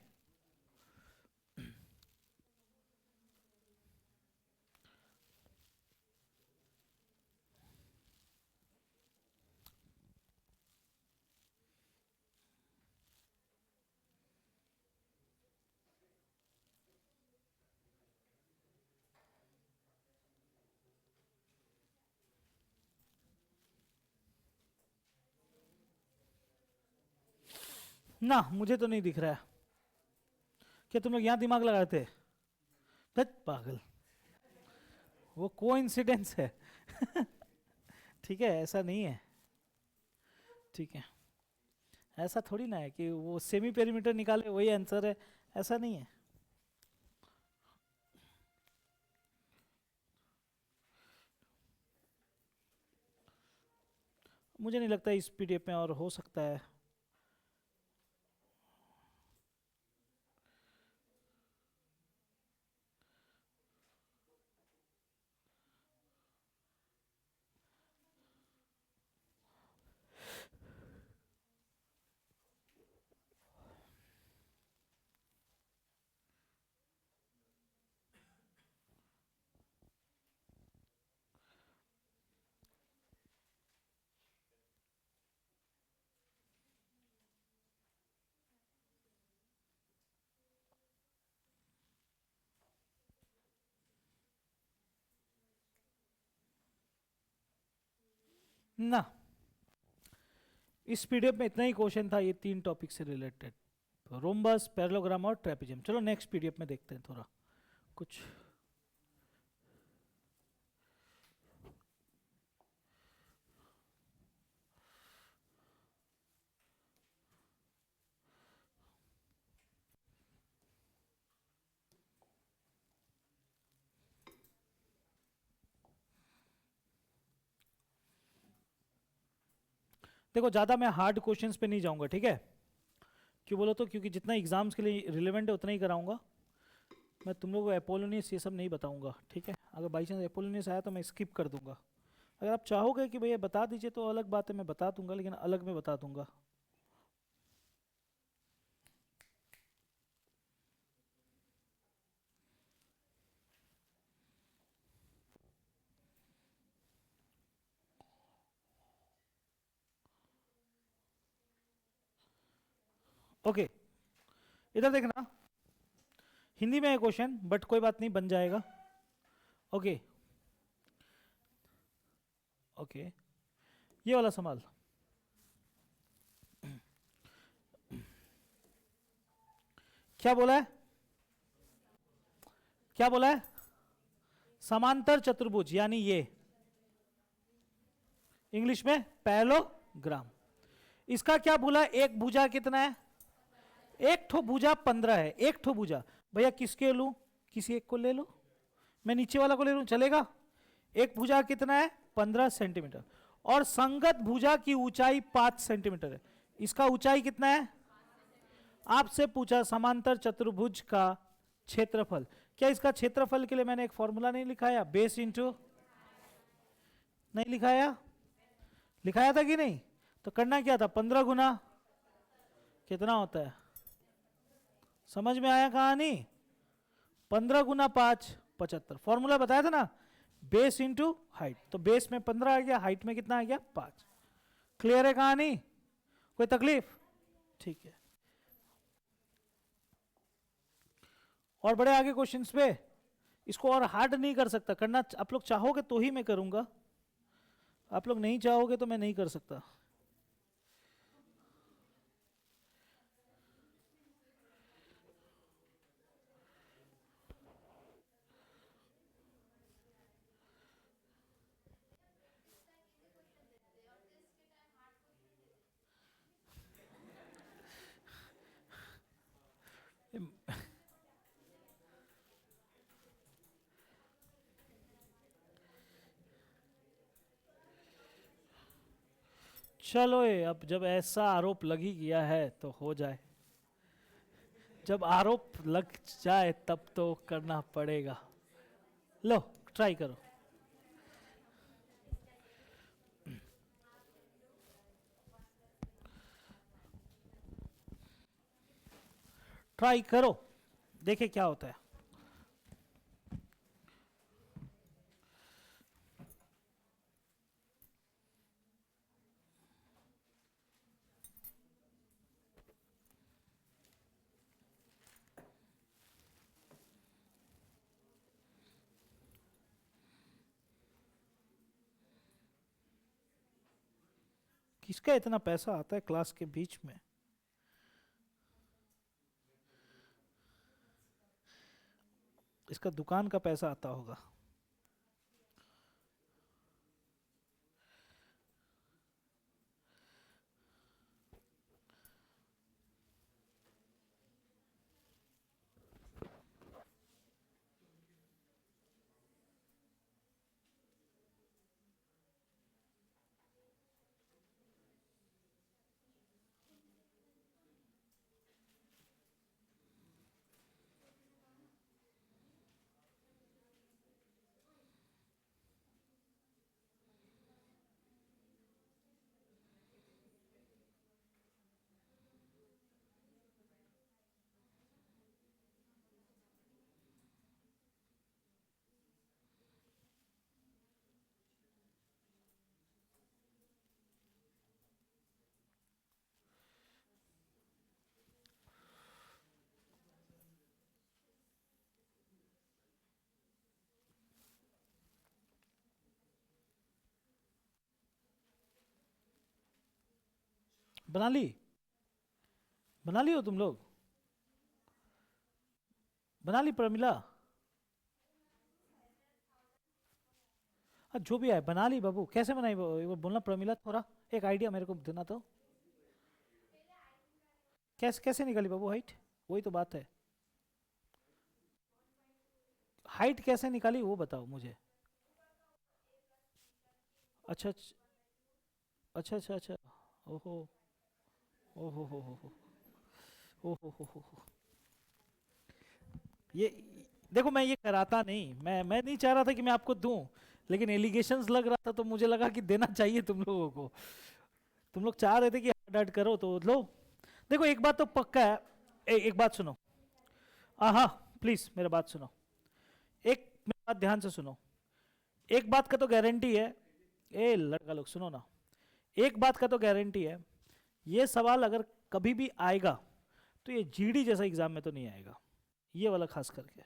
ना, मुझे तो नहीं दिख रहा है। क्या तुम लोग यहां दिमाग लगाए थे? धत पागल, वो कोइंसिडेंस है। ठीक है, ऐसा नहीं है। ठीक है, ऐसा थोड़ी ना है कि वो सेमी पेरीमीटर निकाले वही आंसर है, ऐसा नहीं है। मुझे नहीं लगता इस पीडीएफ में और हो सकता है। ना, इस पीडीएफ में इतना ही क्वेश्चन था, ये 3 टॉपिक से रिलेटेड, रोम्बस, पैरेललोग्राम और ट्रेपेजियम। चलो नेक्स्ट पीडीएफ में देखते हैं थोड़ा कुछ। देखो ज़्यादा मैं हार्ड क्वेश्चंस पे नहीं जाऊंगा, ठीक है? क्यों बोलो तो, क्योंकि जितना एग्जाम्स के लिए रिलेवेंट है उतना ही कराऊंगा मैं। तुम लोगों को अपोलोनियस ये सब नहीं बताऊंगा, ठीक है? अगर बाई चांस अपोलोनियस आया तो मैं स्किप कर दूंगा। अगर आप चाहोगे कि भैया बता दीजिए तो अलग बात है, मैं बता दूंगा, लेकिन अलग में बता दूंगा। ओके, इधर देखना, हिंदी में है क्वेश्चन, बट कोई बात नहीं, बन जाएगा। ओके ओके, ये वाला सवाल, क्या बोला है? क्या बोला है? समांतर चतुर्भुज, यानी ये इंग्लिश में पैरेललोग्राम। इसका क्या बोला? एक भुजा कितना है? एक ठो भुजा 15 है, एक ठो भुजा। भैया किसके लूं? किसी एक को ले लो, मैं नीचे वाला को ले लूं, चलेगा? एक भुजा कितना है? 15 सेंटीमीटर, और संगत भुजा की ऊंचाई 5 सेंटीमीटर है। इसका ऊंचाई कितना है? आपसे पूछा समांतर चतुर्भुज का क्षेत्रफल। क्या इसका क्षेत्रफल के लिए मैंने एक फॉर्मूला नहीं लिखाया? बेस इंटू, नहीं लिखाया? लिखाया था कि नहीं? तो करना क्या था? 15 गुना कितना होता है? समझ में आया कहानी? 15 गुना 5 75, फॉर्मूला बताया था ना, बेस इंटू हाइट। तो बेस में 15 आ गया, हाइट में कितना आ गया? 5। क्लियर है कहानी? कोई तकलीफ? ठीक है, और बड़े आगे क्वेश्चंस पे, इसको और हार्ड नहीं कर सकता। करना आप लोग चाहोगे तो ही मैं करूंगा, आप लोग नहीं चाहोगे तो मैं नहीं कर सकता। चलो ये, अब जब ऐसा आरोप लग ही गया है तो हो जाए। जब आरोप लग जाए तब तो करना पड़ेगा। लो, ट्राई करो। ट्राई करो, देखे क्या होता है। किसका इतना पैसा आता है क्लास के बीच में? इसका दुकान का पैसा आता होगा। बना ली? बना ली हो तुम लोग? बना ली प्रमिला? हाँ, जो भी है बना ली बाबू। कैसे बनाई वो, एक बार बोलना प्रमिला, थोड़ा एक आइडिया मेरे को देना तो। कैसे कैसे निकाली बाबू हाइट? वही तो बात है। हाइट कैसे निकाली वो बताओ मुझे। अच्छा अच्छा अच्छा अच्छा। ओहो ओहो हो ओहो हो। ये देखो, मैं ये कराता नहीं, मैं नहीं चाह रहा था कि मैं आपको दूं, लेकिन एलिगेशंस लग रहा था तो मुझे लगा कि देना चाहिए तुम लोगों को। तुम लोग चाह रहे थे कि हट हट करो तो लो। देखो एक बात तो पक्का है। एक बात सुनो। हाँ हाँ, प्लीज मेरा बात सुनो। एक मेरी बात ध्यान से सुनो। एक बात का तो गारंटी है, ए लड़का लोग सुनो ना। एक बात का तो गारंटी है, ये सवाल अगर कभी भी आएगा तो ये जीडी जैसा एग्जाम में तो नहीं आएगा, ये वाला खास करके।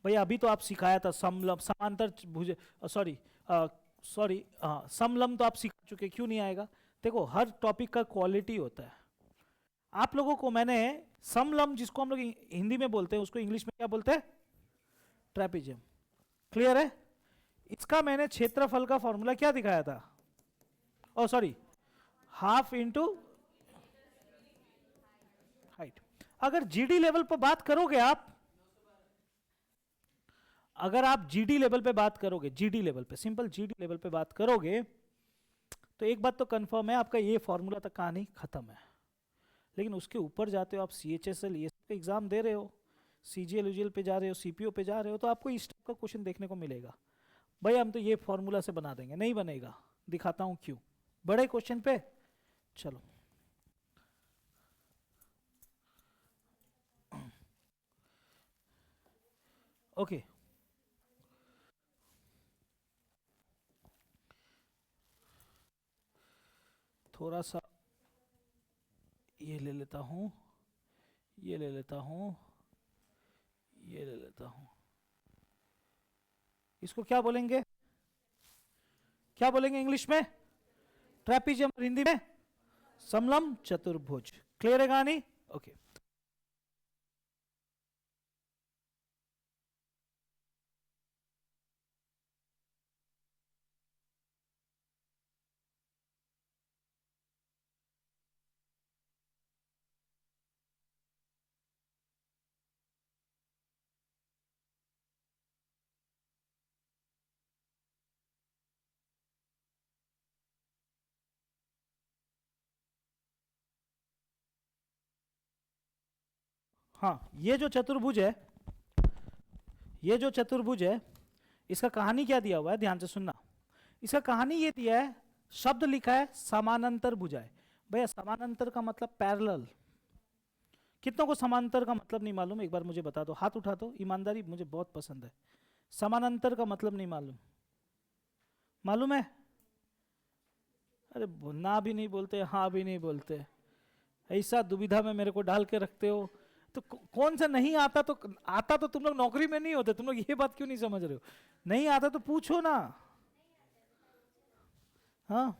भैया अभी तो आप सिखाया था समलम समांतर भुज, सॉरी सॉरी, हाँ समलम तो आप सिखा चुके, क्यों नहीं आएगा? देखो हर टॉपिक का क्वालिटी होता है। आप लोगों को मैंने समलम, जिसको हम लोग हिंदी में बोलते हैं, उसको इंग्लिश में क्या बोलते हैं? ट्रेपिजियम। क्लियर है? इसका मैंने क्षेत्रफल का फॉर्मूला क्या दिखाया था? ओ सॉरी, हाफ इंटू हाइट। अगर जीडी लेवल पर बात करोगे आप, अगर आप जीडी लेवल पे बात करोगे, जीडी लेवल पे, सिंपल जीडी लेवल पे बात करोगे, तो एक बात तो कंफर्म है, आपका ये फॉर्मूला तक कहानी खत्म है। लेकिन उसके ऊपर जाते हो आप, सी एच एस एल ये सब एग्जाम दे रहे हो, सी जी एल यूजीएल पे जा रहे हो, सीपीओ पे जा रहे हो, तो आपको इस टाइप का क्वेश्चन देखने को मिलेगा। भाई हम तो ये फॉर्मूला से बना देंगे, नहीं बनेगा। दिखाता हूँ क्यों। बड़े क्वेश्चन पे चलो। ओके, थोड़ा सा ये ले लेता हूँ, ये ले लेता हूँ, ये ले लेता हूँ। इसको क्या बोलेंगे? क्या बोलेंगे इंग्लिश में? ट्रेपिजियम, और हिंदी में समलम चतुर्भुज। क्लियर है कहानी? ओके। हाँ, ये जो चतुर्भुज है, ये जो चतुर्भुज है, इसका कहानी क्या दिया हुआ है, ध्यान से सुनना। इसका कहानी ये दिया है, शब्द लिखा है समानांतर भुजाएं। भैया समानांतर का मतलब पैरेलल। कितनों को समांतर का मतलब नहीं मालूम, एक बार मुझे बता दो, हाथ उठा दो, ईमानदारी मुझे बहुत पसंद है। समानांतर का मतलब नहीं मालूम, मालूम है? अरे ना भी नहीं बोलते, हाँ भी नहीं बोलते, ऐसा दुविधा में मेरे को डाल के रखते हो। तो कौन सा नहीं आता? तो आता तो तुम लोग नौकरी में नहीं होते, तुम लोग ये बात क्यों नहीं समझ रहे हो? नहीं आता तो पूछो ना। हाँ,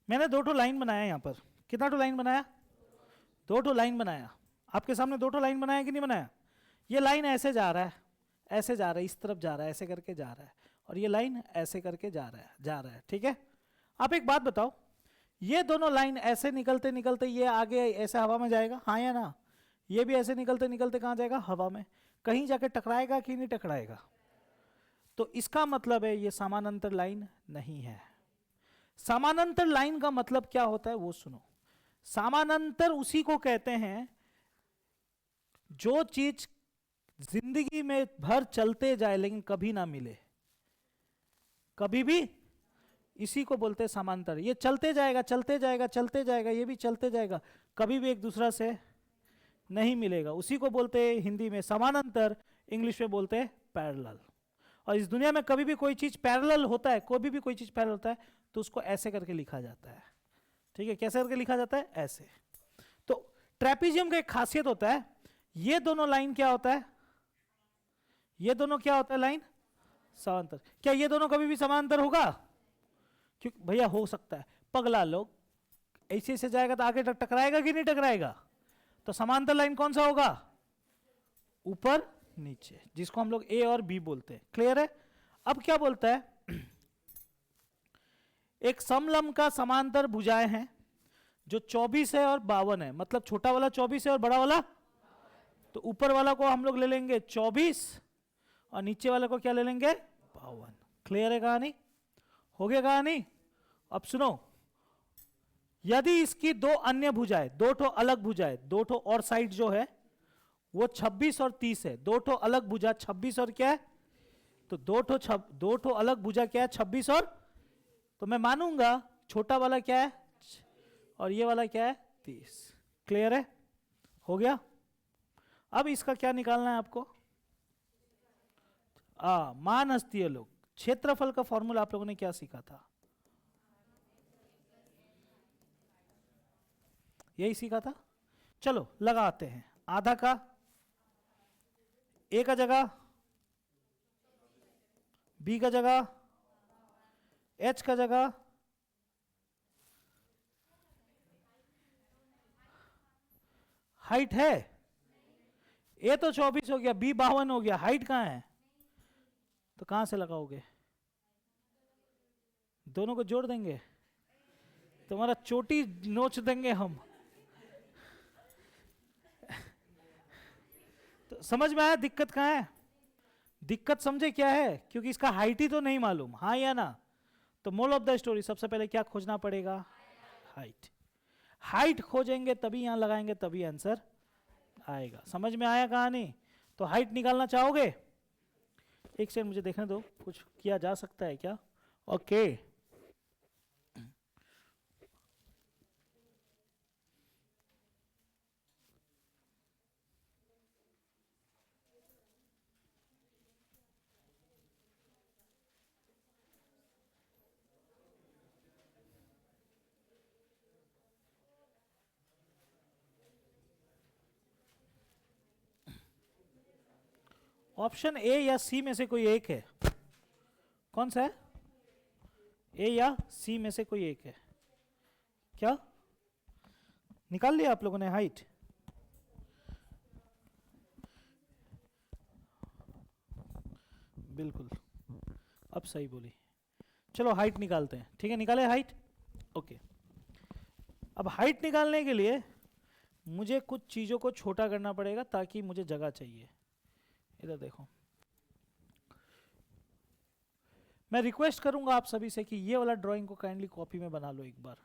मैंने 2 लाइन बनाया यहाँ पर। कितना टो लाइन बनाया? 2 लाइन बनाया। आपके सामने 2 लाइन बनाया कि नहीं बनाया? ये लाइन ऐसे जा रहा है, ऐसे जा रहा है, इस तरफ जा रहा है, ऐसे करके जा रहा है, और ये लाइन ऐसे करके जा रहा है, ठीक है? आप एक बात बताओ, ये दोनों लाइन ऐसे निकलते निकलते ये आगे ऐसे हवा में जाएगा, हाँ या ना? ये भी ऐसे निकलते निकलते कहाँ जाएगा? हवा में। कहीं जाके टकराएगा कि नहीं टकराएगा? तो इसका मतलब है ये समानांतर लाइन नहीं है। समानांतर लाइन का मतलब क्या होता है वो सुनो। समानांतर उसी को कहते हैं जो चीज जिंदगी में भर चलते जाए लेकिन कभी ना मिले, कभी भी, इसी को बोलते हैं समांतर। ये चलते जाएगा चलते जाएगा चलते जाएगा, ये भी चलते जाएगा, कभी भी एक दूसरा से नहीं मिलेगा, उसी को बोलते हैं हिंदी में समानांतर, इंग्लिश में बोलते हैं पैरेलल। और इस दुनिया में कभी भी कोई चीज पैरेलल होता है, कोई भी कोई चीज पैरेलल होता है तो उसको ऐसे करके लिखा जाता है, ठीक है? कैसे करके लिखा जाता है? ऐसे। तो ट्रेपीजियम का एक खासियत होता है, ये दोनों लाइन क्या होता है? ये दोनों क्या होता है? लाइन समांतर। क्या ये दोनों कभी भी समांतर होगा? क्यों भैया? हो सकता है, पगला लोग ऐसे ऐसे जाएगा तो आगे टकराएगा कि नहीं टकराएगा? तो समांतर लाइन कौन सा होगा? ऊपर नीचे, जिसको हम लोग ए और बी बोलते हैं। क्लियर है? अब क्या बोलता है, एक समलंब का समांतर भुजाएं हैं जो 24 है और 52 है, मतलब छोटा वाला 24 है और बड़ा वाला, तो ऊपर वाला को हम लोग ले लेंगे 24 और नीचे वाले को क्या ले लेंगे? 52। क्लियर है कहानी? हो गया कहानी? अब सुनो, यदि इसकी 2 अन्य भुजाएं, 2 ठो अलग भुजाएं, 2 ठो और साइड जो है वो 26 और 30 है, 2 ठो अलग भुजा 26 और क्या है, तो 2 ठो अलग भुजा क्या है? 26 और, तो मैं मानूंगा छोटा वाला क्या है और ये वाला क्या है? 30। क्लियर है? हो गया? अब इसका क्या निकालना है आपको? मान हस्तीय लोग, क्षेत्रफल का फॉर्मूला आप लोगों ने क्या सीखा था? यही सीखा था। चलो लगाते हैं, आधा का ए का जगह, बी का जगह, एच का जगह, हाइट है? ए तो 24 हो गया, बी 52 हो गया, हाइट कहां है? तो कहां से लगाओगे? दोनों को जोड़ देंगे, तुम्हारा चोटी नोच देंगे हम। तो समझ में आया दिक्कत कहां है? दिक्कत समझे क्या है? क्योंकि इसका हाइट ही तो नहीं मालूम, हाँ या ना? तो मोल ऑफ द स्टोरी, सबसे पहले क्या खोजना पड़ेगा? हाइट। हाइट खोजेंगे तभी यहां लगाएंगे, तभी आंसर आएगा। समझ में आया कहानी? तो हाइट निकालना चाहोगे? एक सेकंड मुझे देखने दो, कुछ किया जा सकता है क्या? ओके, ऑप्शन ए या सी में से कोई एक है। कौन सा है? ए या सी में से कोई एक है क्या? निकाल लिया आप लोगों ने हाइट? बिल्कुल, अब सही बोली। चलो हाइट निकालते हैं, ठीक है? निकाले हाइट? ओके। अब हाइट निकालने के लिए मुझे कुछ चीज़ों को छोटा करना पड़ेगा ताकि मुझे जगह चाहिए। इधर देखो, मैं रिक्वेस्ट करूंगा आप सभी से कि ये वाला ड्राइंग को काइंडली कॉपी में बना लो, एक बार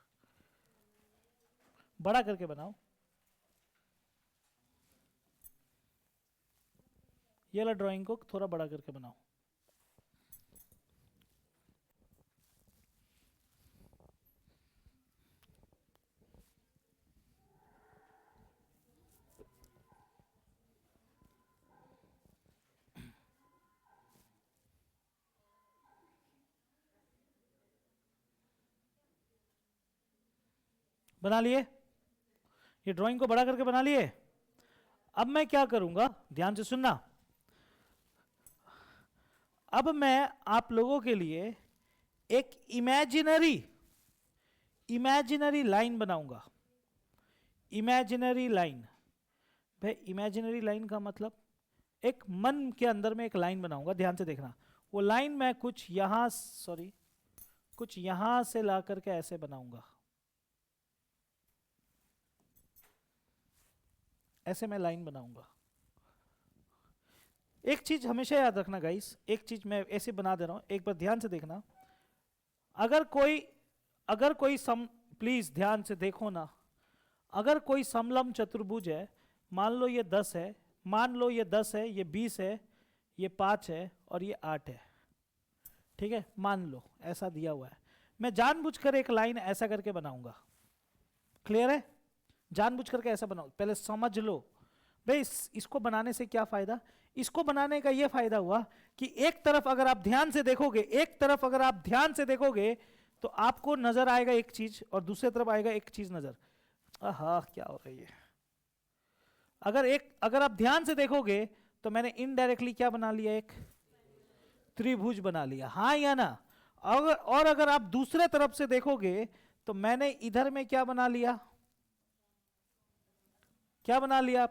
बड़ा करके बनाओ। ये वाला ड्राइंग को थोड़ा बड़ा करके बनाओ। बना लिए? ये ड्राइंग को बड़ा करके बना लिए? अब मैं क्या करूंगा, ध्यान से सुनना। अब मैं आप लोगों के लिए एक इमेजिनरी लाइन बनाऊंगा। इमेजिनरी लाइन, भाई इमेजिनरी लाइन का मतलब एक मन के अंदर में एक लाइन बनाऊंगा। ध्यान से देखना, वो लाइन मैं कुछ यहां से ला करके ऐसे बनाऊंगा। ऐसे मैं लाइन बनाऊंगा। एक चीज हमेशा याद रखना गाइस, एक चीज मैं ऐसे बना दे रहा हूं, एक बार ध्यान से देखना। अगर कोई प्लीज ध्यान से देखो ना, अगर कोई समलंब चतुर्भुज है, मान लो ये 10 है, मान लो ये 10 है, ये 20 है, ये 5 है और ये 8 है, ठीक है, मान लो ऐसा दिया हुआ है। मैं जानबूझकर एक लाइन ऐसा करके बनाऊंगा। क्लियर है? जानबूझ करके ऐसा बनाओ, पहले समझ लो भाई इसको बनाने से क्या फायदा। इसको बनाने का ये फायदा हुआ कि एक तरफ अगर आप ध्यान से देखोगे तो आपको नजर आएगा एक चीज और दूसरी तरफ आएगा एक चीज नजर। आहा क्या हो रही है। अगर आप ध्यान से देखोगे तो मैंने इनडायरेक्टली क्या बना लिया, एक त्रिभुज बना लिया, हाँ या ना। और अगर आप दूसरे तरफ से देखोगे तो मैंने इधर में क्या बना लिया,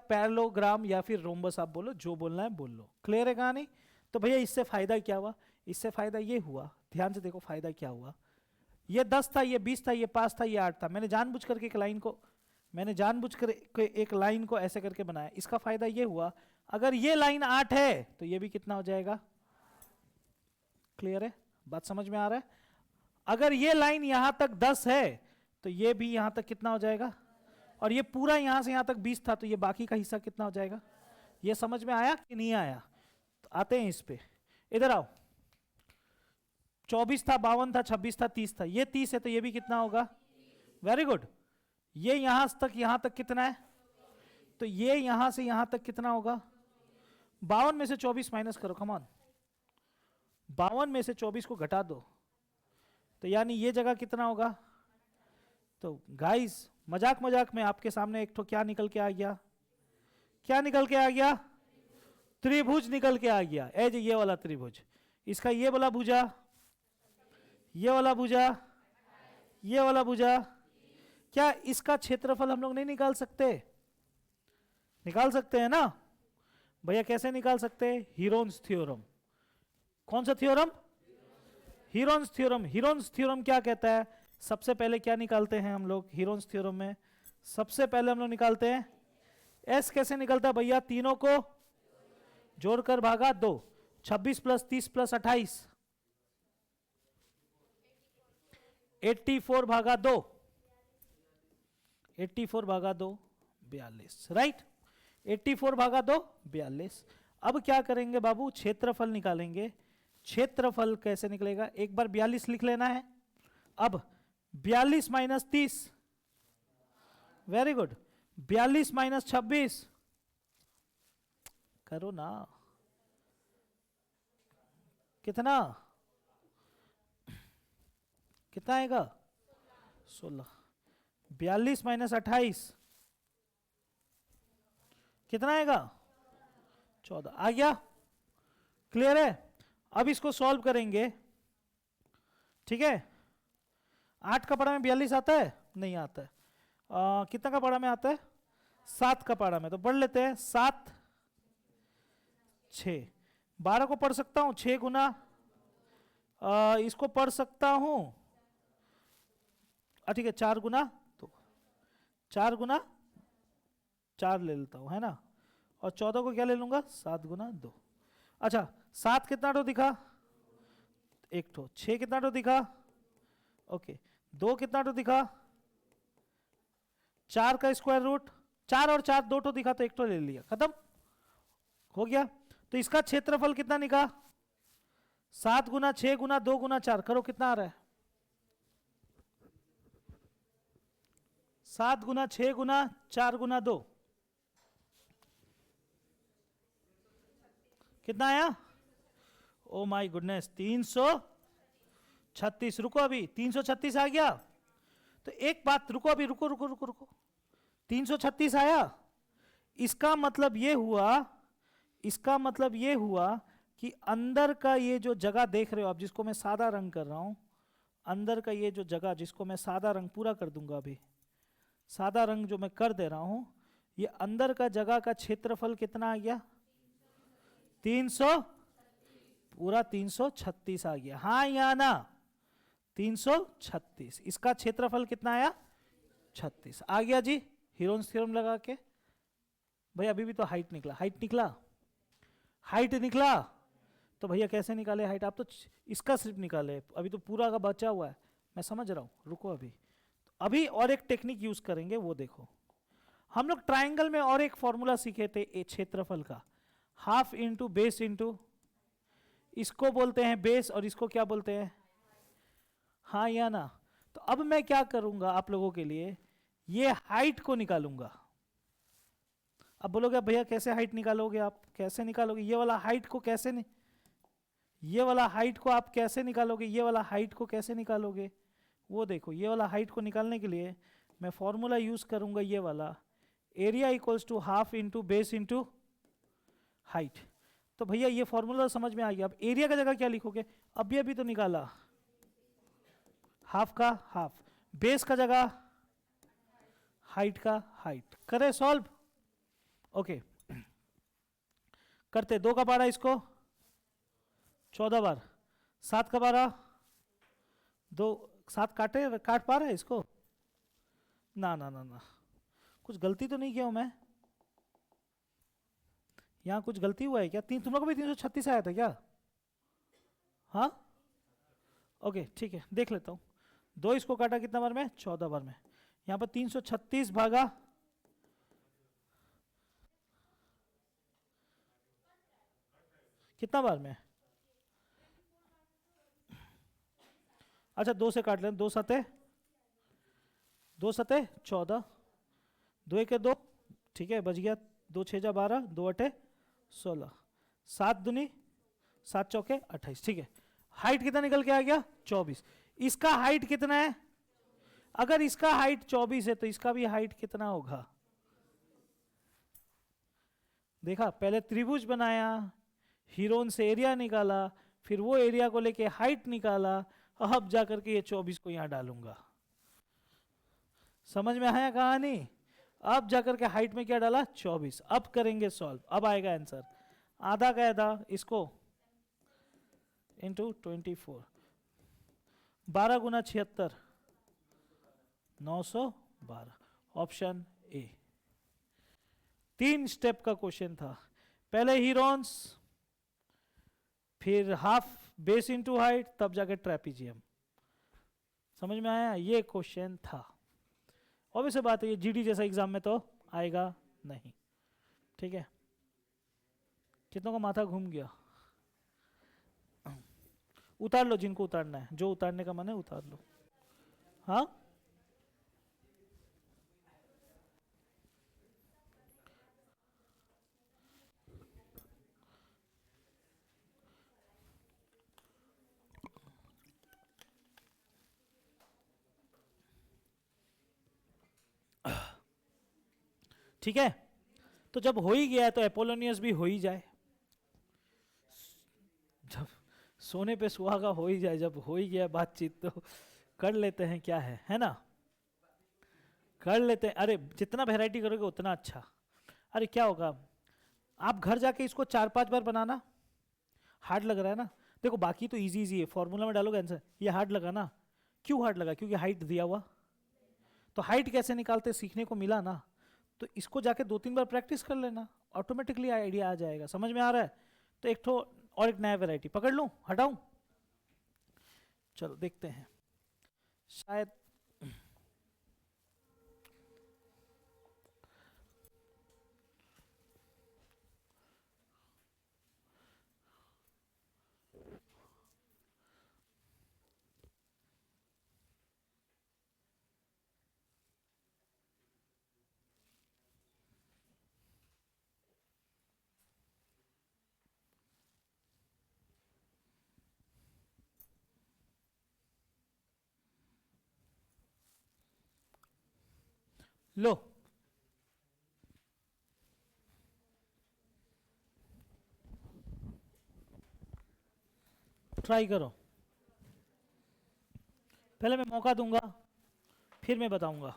पैरेललोग्राम या फिर रोम्बस, आप बोलो जो बोलना है बोल लो। क्लियर है कहानी? तो भैया इससे फायदा क्या हुआ, इससे फायदा ये हुआ, ध्यान से देखो फायदा क्या हुआ। ये 10 था, ये 20 था, ये 5 था, ये 8 था, मैंने जानबूझ करके एक लाइन को ऐसे करके बनाया। इसका फायदा ये हुआ, अगर ये लाइन 8 है तो ये भी कितना हो जाएगा। क्लियर है? बात समझ में आ रहा है? अगर ये लाइन यहां तक 10 है तो ये भी यहां तक कितना हो जाएगा, और ये पूरा यहां से यहां तक 20 था तो ये बाकी का हिस्सा कितना हो जाएगा। ये समझ में आया कि नहीं आया? तो आते हैं इस पे, इधर आओ। 24 था, 52 था, 26 था, 30 था, ये 30 है तो ये भी कितना होगा। Very good. ये यहां तक कितना है, तो ये यहां से यहां तक कितना होगा। 52 में से 24 माइनस करो, कम ऑन। 52 में से 24 को घटा दो तो यानी ये जगह कितना होगा। तो गाइस मजाक में आपके सामने एक तो क्या निकल के आ गया, त्रिभुज निकल के आ गया। ये वाला त्रिभुज, इसका ये वाला भुजा, ये वाला भुजा, ये वाला भुजा, क्या इसका क्षेत्रफल हम लोग नहीं निकाल सकते? निकाल सकते हैं ना भैया। कैसे निकाल सकते हैं? Heron's theorem. कौन सा theorem? Heron's theorem. Heron's theorem क्या कहता है, सबसे पहले क्या निकालते हैं हम लोग हीरोन्स थ्योरम में? सबसे पहले हम लोग निकालते हैं एस। कैसे निकलता है भैया? तीनों को जोड़कर भागा 2, 26 प्लस 30 प्लस 28, 84 भागा 2, 84 भागा 2 42, राइट। 84 भागा 2 42। अब क्या करेंगे बाबू, क्षेत्रफल निकालेंगे। क्षेत्रफल कैसे निकलेगा, एक बार 42 लिख लेना है। अब 42 माइनस 30, वेरी गुड, 42 माइनस 26 करो ना, कितना आएगा 16। 42 माइनस 28 कितना आएगा 14। आ गया? क्लियर है? अब इसको सॉल्व करेंगे, ठीक है। 8 का पारा में 42 आता है? नहीं आता है। कितना का पारा में आता है? 7 का पारा में। तो पढ़ लेते हैं 7 6। 12 को पढ़ सकता हूं 6 गुना, इसको पढ़ सकता हूं ठीक है 4 गुना, तो 4 गुना 4 ले लेता हूं, है ना। और 14 को क्या ले लूंगा, 7 गुना 2। अच्छा 7 कितना तो दिखा, एक ठो 6 कितना ठो दिखा, ओके 2 कितना ठो दिखा, 4 का स्क्वायर रूट, 4 और 4 2 ठो दिखा तो एक ठो ले लिया, खत्म हो गया। तो इसका क्षेत्रफल कितना निकला, 7 गुना 6 गुना 2 गुना 4, करो कितना आ रहा है, 7 गुना 6 गुना 4 गुना 2, कितना आया, ओ माय गुडनेस 336। रुको अभी 336 आ गया, तो एक बात रुको अभी, रुको रुको रुको रुको, 336 आया, इसका मतलब ये हुआ, इसका मतलब ये हुआ कि अंदर का ये जो जगह देख रहे हो आप, जिसको मैं सादा रंग कर रहा हूं, अंदर का ये जो जगह जिसको मैं सादा रंग पूरा कर दूंगा, अभी सादा रंग जो मैं कर दे रहा हूं, ये अंदर का जगह का क्षेत्रफल कितना आ गया, 300, पूरा 336 आ गया, हाँ या ना, 336, इसका क्षेत्रफल कितना आया, 36 आ गया जी। हीरोन्स थ्योरम लगा के भाई अभी भी तो हाइट निकला, हाइट निकला, हाइट निकला, तो भैया कैसे निकाले हाइट, आप तो इसका सिर्फ निकाले, अभी तो पूरा का बचा हुआ है, मैं समझ रहा हूं, रुको अभी, तो अभी और एक टेक्निक यूज करेंगे, वो देखो। हम लोग ट्राइंगल में और एक फॉर्मूला सीखे थे क्षेत्रफल का, हाफ इंटू बेस इंटू, इसको बोलते हैं बेस और इसको क्या बोलते हैं, हाँ या ना। तो अब मैं क्या करूंगा आप लोगों के लिए, ये हाइट को निकालूंगा। अब बोलोगे भैया कैसे हाइट निकालोगे, आप कैसे निकालोगे, ये वाला हाइट को कैसे ये वाला हाइट को आप कैसे निकालोगे, ये वाला हाइट को कैसे निकालोगे, वो देखो, ये वाला हाइट को निकालने के लिए मैं फॉर्मूला यूज करूंगा, ये वाला area equals to half into base into height. तो भैया ये फॉर्मूला समझ में आ गया, अब एरिया का जगह क्या लिखोगे, अभी तो निकाला हाफ का हाफ, बेस का जगह हाइट का हाइट, करे सॉल्व, ओके करते, 2 का 12 इसको 14 बार, 7 का 12 2, 7 काट पा रहे इसको, ना ना ना ना, कुछ गलती तो नहीं किया हूं मैं, यहां कुछ गलती हुआ है क्या, तुम लोग को भी 336 आया था क्या, हाँ ओके ठीक है, देख लेता हूं, 2 इसको काटा कितना बार में, 14 बार में, यहां पर 336 भागा, कितना बार में, अच्छा 2 से काट लें, 2 सते 14, 2 1 2, ठीक है बच गया, 2 6 जा 12, 2 8 16, 7 दूनी 7 चौके 28, ठीक है। हाइट कितना निकल के आ गया, 24। इसका हाइट कितना है, अगर इसका हाइट 24 है तो इसका भी हाइट कितना होगा, देखा, पहले त्रिभुज बनाया, हीरोन से एरिया निकाला, फिर वो एरिया को लेके हाइट निकाला, अब जाकर के ये 24 को यहां डालूंगा, समझ में आया कहानी, अब जाकर के हाइट में क्या डाला 24, अब करेंगे सॉल्व, अब आएगा आंसर, आधा का आधा इसको into 24, 12 Guna 76 912, option A. 3 step का क्वेश्चन था, पहले हीरोन्स, फिर हाफ बेस इंटू हाइट, तब जाके ट्रेपीजियम, समझ में आया, ये क्वेश्चन था। ऑब्वियस बात है ये जीडी जैसा एग्जाम में तो आएगा नहीं, ठीक है, कितनों का माथा घूम गया, उतार लो जिनको उतारना है, जो उतारने का मन है उतार लो, हाँ ठीक है, तो जब हो ही गया तो एपोलोनियस भी हो ही जाए, जब सोने पे सुहागा हो ही जाए, जब हो ही गया बातचीत तो कर लेते हैं, क्या है ना, कर लेते हैं, अरे जितना वैरायटी करोगे उतना अच्छा। अरे क्या होगा, आप घर जाके इसको 4-5 बार बनाना, हार्ड लग रहा है ना, देखो बाकी तो इजी इजी है, फॉर्मूला में डालोगे आंसर, ये हार्ड लगा ना, क्यों हार्ड लगा, क्योंकि हाइट दिया हुआ, तो हाइट कैसे निकालते सीखने को मिला ना, तो इसको जाके 2-3 बार प्रैक्टिस कर लेना, ऑटोमेटिकली आइडिया आ जाएगा, समझ में आ रहा है। तो एक तो और एक नया वैरायटी पकड़ लूं, हटाऊं, चलो देखते हैं, शायद लो ट्राई करो, पहले मैं मौका दूंगा फिर मैं बताऊंगा।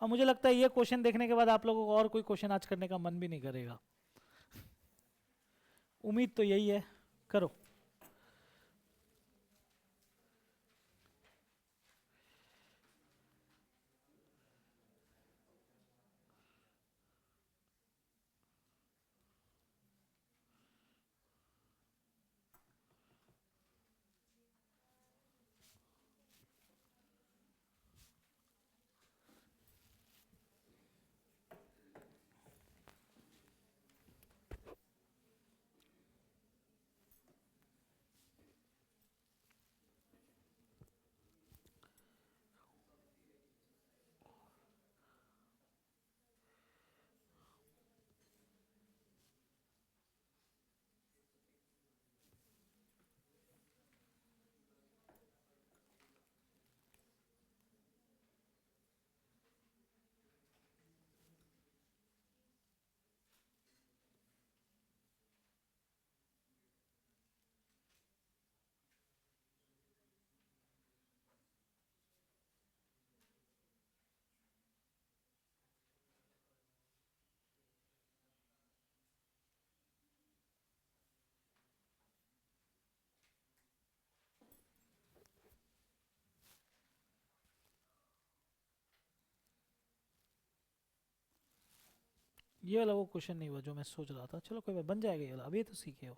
और मुझे लगता है ये क्वेश्चन देखने के बाद आप लोगों को और कोई क्वेश्चन आज करने का मन भी नहीं करेगा, उम्मीद तो यही है। करो। ये वाला वो क्वेश्चन नहीं हुआ जो मैं सोच रहा था, चलो कोई बात, बन जाएगा ये वाला, अभी तो सीखे हो।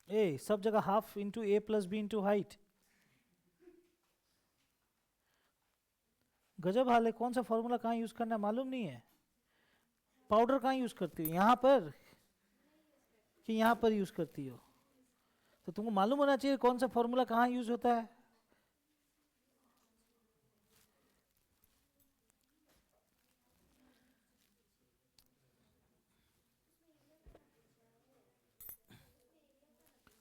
ए सब जगह half into A plus B into height, गजब हाल है। कौन सा फॉर्मूला कहाँ यूज करना है मालूम नहीं है। पाउडर कहाँ यूज करती हो, यहाँ पर कि यहाँ पर यूज करती हो? तो तुमको मालूम होना चाहिए कौन सा फॉर्मूला कहाँ यूज होता है।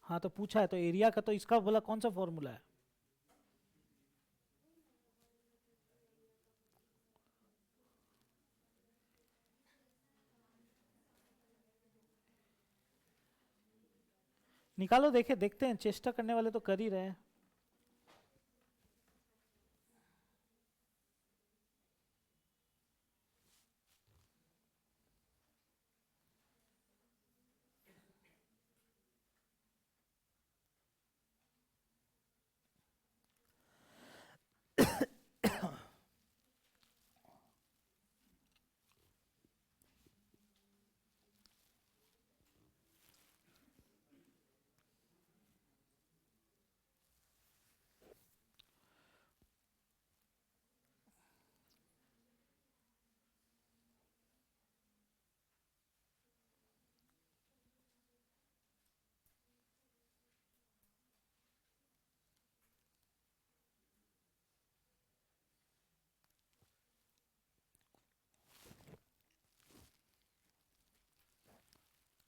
हाँ तो पूछा है तो एरिया का, तो इसका बोला कौन सा फॉर्मूला है। निकालो, देखे, देखते हैं, चेष्टा करने वाले तो कर ही रहे हैं।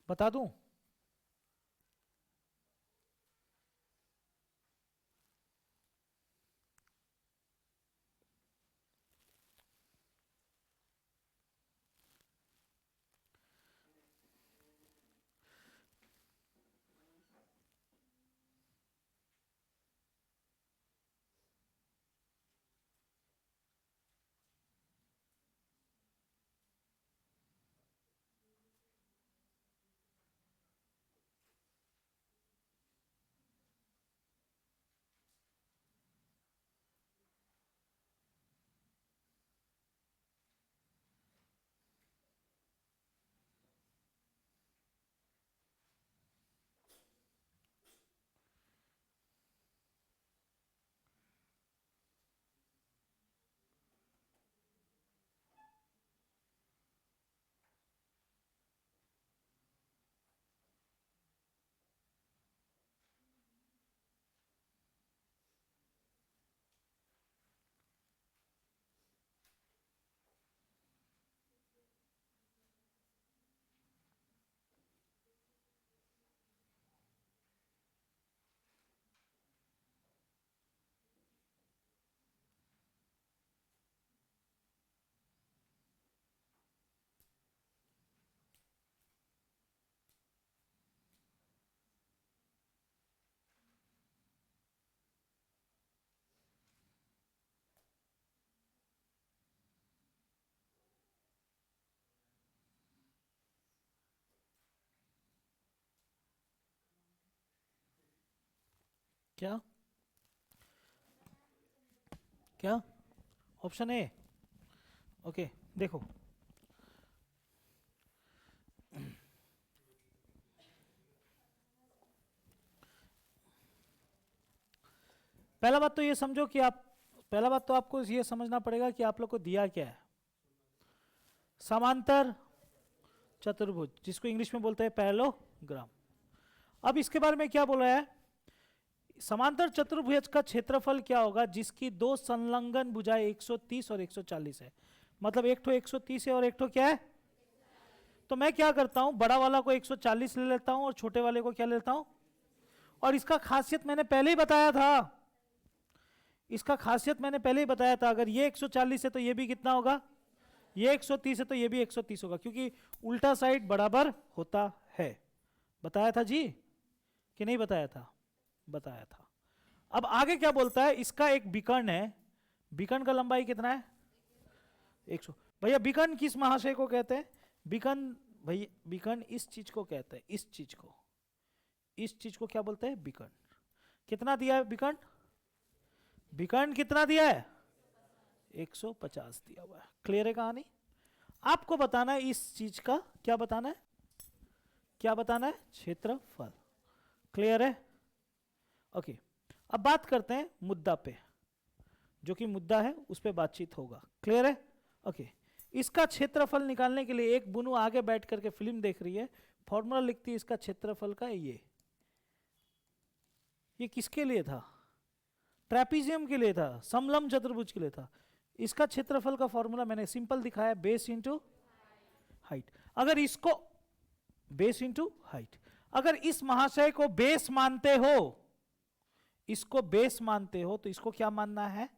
बता दूं? क्या क्या ऑप्शन ए। ओके देखो, पहला बात तो ये समझो कि आप, पहला बात तो आपको ये समझना पड़ेगा कि आप लोग को दिया क्या है, समांतर चतुर्भुज, जिसको इंग्लिश में बोलते हैं पैरेललोग्राम। अब इसके बारे में क्या बोला है, समांतर चतुर्भुज का क्षेत्रफल क्या होगा जिसकी दो संलग्न भुजाएं 130 और 140 है, मतलब एक ठो 130 है और एक ठो क्या है। तो मैं क्या करता हूं, बड़ा वाला को 140 ले लेता हूं और छोटे वाले को क्या लेता हूं, और इसका खासियत मैंने पहले ही बताया था, इसका खासियत मैंने पहले ही बताया था, अगर ये 140 है तो ये भी कितना होगा, ये 130 है तो ये भी 130 होगा, क्योंकि उल्टा साइड बराबर होता है। बताया था जी कि नहीं बताया था, बताया था। अब आगे क्या बोलता है, इसका एक विकर्ण है, विकर्ण का लंबाई कितना है 100। भैया विकर्ण किस महाशय को कहते हैं, विकर्ण, भैया विकर्ण इस चीज को कहते हैं, इस चीज को, इस चीज को क्या बोलते हैं विकर्ण। कितना दिया है विकर्ण, विकर्ण कितना दिया है 150 दिया हुआ है। क्लियर है कहानी, आपको बताना है इस चीज का क्या बताना है, क्या बताना है, क्षेत्रफल। क्लियर है, ओके। अब बात करते हैं मुद्दा पे, जो कि मुद्दा है उस पे बातचीत होगा। क्लियर है, ओके। इसका क्षेत्रफल निकालने के लिए एक बुनू आगे बैठ करके फिल्म देख रही है, फॉर्मूला लिखती है इसका क्षेत्रफल का, ये किसके लिए था, ट्रेपीजियम के लिए था, समलंब चतुर्भुज के लिए था। इसका क्षेत्रफल का फॉर्मूला मैंने सिंपल दिखाया, बेस इंटू हाइट। अगर इसको बेस इंटू हाइट, अगर इस महाशय को बेस मानते हो, इसको बेस मानते हो तो इसको क्या मानना है,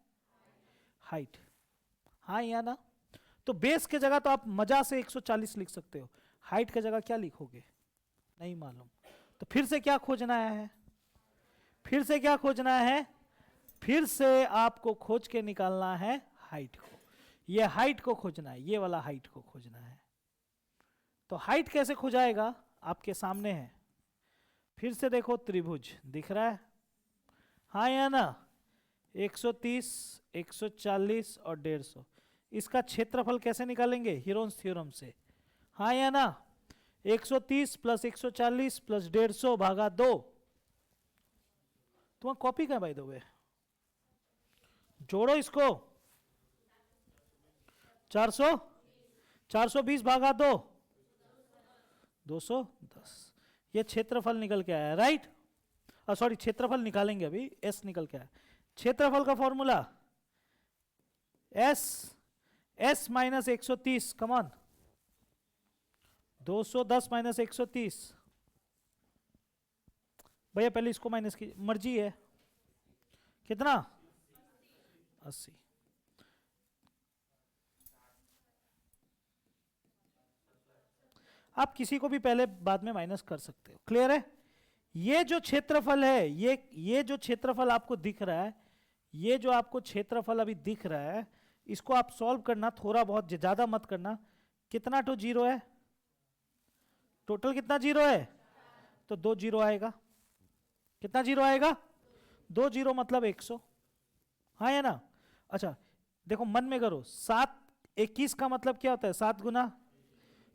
हाइट। हाँ या ना, तो बेस के जगह तो आप मजा से 140 लिख सकते हो, हाइट के जगह क्या लिखोगे नहीं मालूम। तो फिर से क्या खोजना है, फिर से क्या खोजना है, फिर से आपको खोज के निकालना है हाइट को, ये हाइट को खोजना है, ये वाला हाइट को खोजना है। तो हाइट कैसे खोजाएगा, आपके सामने है, फिर से देखो त्रिभुज दिख रहा है, हाँ या ना, 130 140 और 150, इसका क्षेत्रफल कैसे निकालेंगे, हीरोन्स थ्योरम से, हाँ या ना, 130 प्लस 140 प्लस 150 भागा 2। तुम्हारा कॉपी क्या बाय द वे, जोड़ो इसको, 400 420 भागा 2 210, ये क्षेत्रफल निकल के आया, राइट। सॉरी क्षेत्रफल निकालेंगे अभी, एस निकल के आया। क्षेत्रफल का फॉर्मूला एस माइनस 130, कमान 210 माइनस 130, भैया पहले इसको माइनस की, मर्जी है, कितना 80। आप किसी को भी पहले बाद में माइनस कर सकते हो। क्लियर है, ये जो क्षेत्रफल है, ये जो क्षेत्रफल आपको दिख रहा है, ये जो आपको क्षेत्रफल अभी दिख रहा है, इसको आप सॉल्व करना, थोड़ा बहुत, ज्यादा मत करना। कितना तो जीरो है, टोटल कितना जीरो है, तो 2 जीरो आएगा, कितना जीरो आएगा, 2 जीरो मतलब 100, हाँ या ना। अच्छा देखो मन में करो, 7 21 का मतलब क्या होता है, 7 गुना,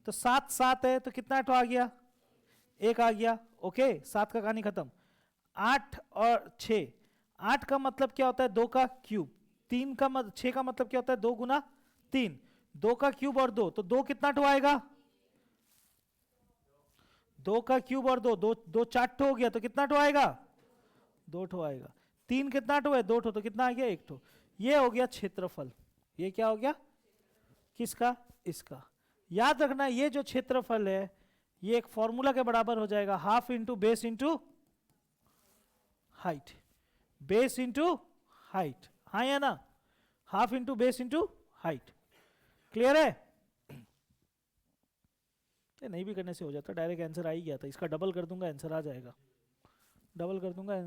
तो 7 7 है तो कितना आ गया, 1 आ गया, ओके, 7 का कहानी खत्म। 8 और 6, 8 का मतलब क्या होता है 2 का क्यूब, 3 का 6 का मतलब क्या होता है 2 गुना 3, 2 का क्यूब और 2, तो 2 कितना ठो आएगा, 2 का क्यूब और 2 2 2 4 ठो हो गया, तो कितना ठो आएगा 2 ठो आएगा। 3 कितना ठो है 2 ठो, तो कितना आ गया 1 ठो। ये हो गया क्षेत्रफल, ये क्या हो गया, किसका, इसका। याद रखना ये जो क्षेत्रफल है ये एक फॉर्मूला के बराबर हो जाएगा, half into base into height, base into height, हाँ या ना, half into base into height. Clear है, नहीं भी करने से हो जाता, डायरेक्ट आंसर आ ही गया था, इसका डबल कर दूंगा आंसर आ जाएगा, डबल कर दूंगा,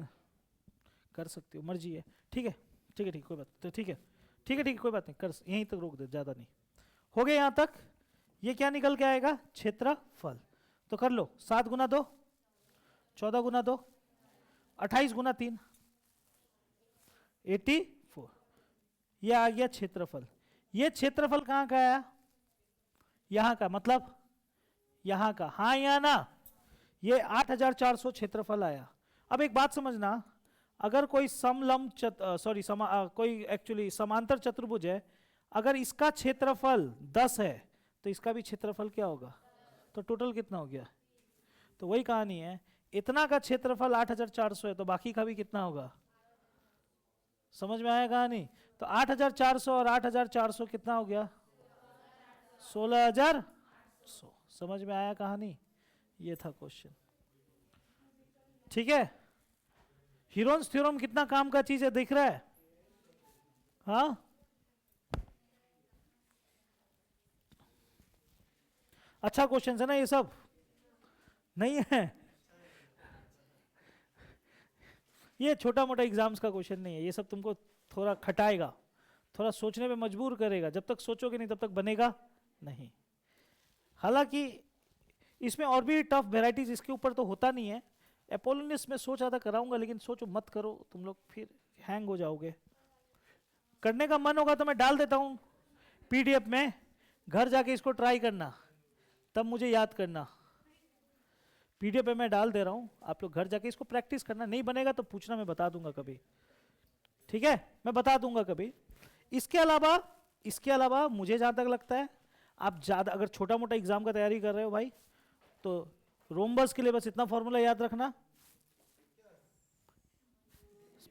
कर सकते हो, मर्जी है। ठीक है ठीक है ठीक, कोई बात, तो ठीक है ठीक है ठीक, कोई बात नहीं, कर यहीं तक रोक दे, ज़्यादा नहीं। हो गए यहाँ तक, ये क्या निकल के आएगा, क्षेत्रफल। तो कर लो, 7 गुना 2 14 गुना 2 28 गुना 3 84। ये आ गया क्षेत्रफल। ये क्षेत्रफल कहाँ का आया? यहाँ का, मतलब यहाँ का, हाँ या ना? ये 8400 क्षेत्रफल आया। अब एक बात समझना, अगर कोई कोई एक्चुअली समांतर चतुर्भुज है, अगर इसका क्षेत्रफल 10 है तो इसका भी क्षेत्रफल क्या होगा? तो टोटल कितना हो गया? तो वही कहानी है, इतना का क्षेत्रफल 8400 है तो बाकी का भी कितना होगा? समझ में आया कहानी? तो 8400 और 8400 कितना हो गया? 16800। समझ में आया कहानी? ये था क्वेश्चन। ठीक है, हीरोन्स थ्योरम कितना काम का चीज है, दिख रहा है? हाँ, अच्छा क्वेश्चन है ना ये सब? नहीं है? ये छोटा मोटा एग्जाम्स का क्वेश्चन नहीं है, ये सब तुमको थोड़ा खटाएगा, थोड़ा सोचने पे मजबूर करेगा। जब तक सोचोगे नहीं तब तक बनेगा नहीं। हालांकि इसमें और भी टफ वेराइटीज इसके ऊपर तो होता नहीं है। अपोलोनियस में सोच आधा कराऊंगा, लेकिन सोचो मत करो तुम लोग, फिर हैंग हो जाओगे। करने का मन होगा तो मैं डाल देता हूँ पीडीएफ में, घर जाके इसको ट्राई करना, तब मुझे याद करना। पीडीएफ में मैं डाल दे रहा हूँ, आप लोग घर जाके इसको प्रैक्टिस करना। नहीं बनेगा तो पूछना, मैं बता दूंगा कभी। ठीक है, मैं बता दूंगा कभी। इसके अलावा मुझे जहां तक लगता है, आप ज्यादा अगर छोटा मोटा एग्जाम का तैयारी कर रहे हो भाई, तो रोम्बस के लिए बस इतना फॉर्मूला याद रखना,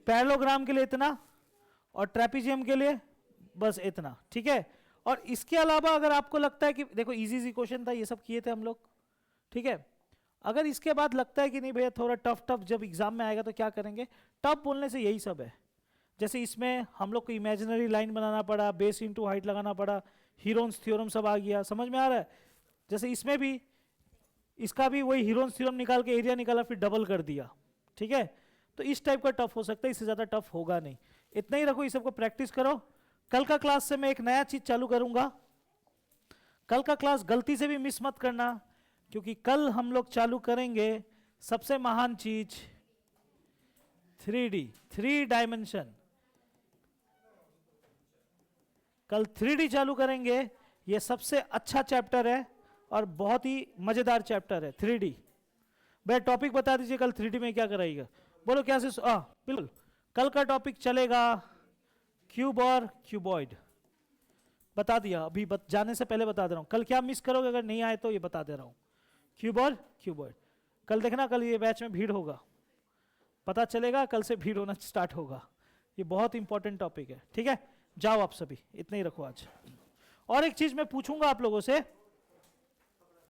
पैरेललोग्राम के लिए इतना, और ट्रेपीजियम के लिए बस इतना। ठीक है, और इसके अलावा अगर आपको लगता है कि देखो इजी क्वेश्चन था, ये सब किए थे हम लोग। ठीक है, अगर इसके बाद लगता है कि नहीं भैया थोड़ा टफ जब एग्जाम में आएगा तो क्या करेंगे, टफ बोलने से यही सब है। जैसे इसमें हम लोग को इमेजिनरी लाइन बनाना पड़ा, बेस इनटू हाइट लगाना पड़ा, हीरोन्स थ्योरम सब आ गया, समझ में आ रहा है? जैसे इसमें भी, इसका भी वही हीरोन्स थ्योरम निकाल के एरिया निकाला, फिर डबल कर दिया। ठीक है, तो इस टाइप का टफ हो सकता है, इससे ज्यादा टफ होगा नहीं। इतना ही रखो, इस सबको प्रैक्टिस करो। कल का क्लास से मैं एक नया चीज चालू करूंगा। कल का क्लास गलती से भी मिस मत करना, क्योंकि कल हम लोग चालू करेंगे सबसे महान चीज 3D, 3 डायमेंशन। कल 3D चालू करेंगे, ये सबसे अच्छा चैप्टर है और बहुत ही मजेदार चैप्टर है 3D। भाई टॉपिक बता दीजिए कल 3D में क्या कराइएगा, बोलो क्या से? बिल्कुल, कल का टॉपिक चलेगा क्यूब और क्यूबॉइड। बता दिया अभी, जाने से पहले बता दे रहा हूं। कल क्या मिस करोगे अगर नहीं आए तो, ये बता दे रहा हूं, क्यूब और क्यूबॉइड। कल देखना, कल ये बैच में भीड़ होगा, पता चलेगा, कल से भीड़ होना स्टार्ट होगा। ये बहुत इंपॉर्टेंट टॉपिक है। ठीक है, जाओ आप सभी, इतना ही रखो आज। और एक चीज मैं पूछूंगा आप लोगों से,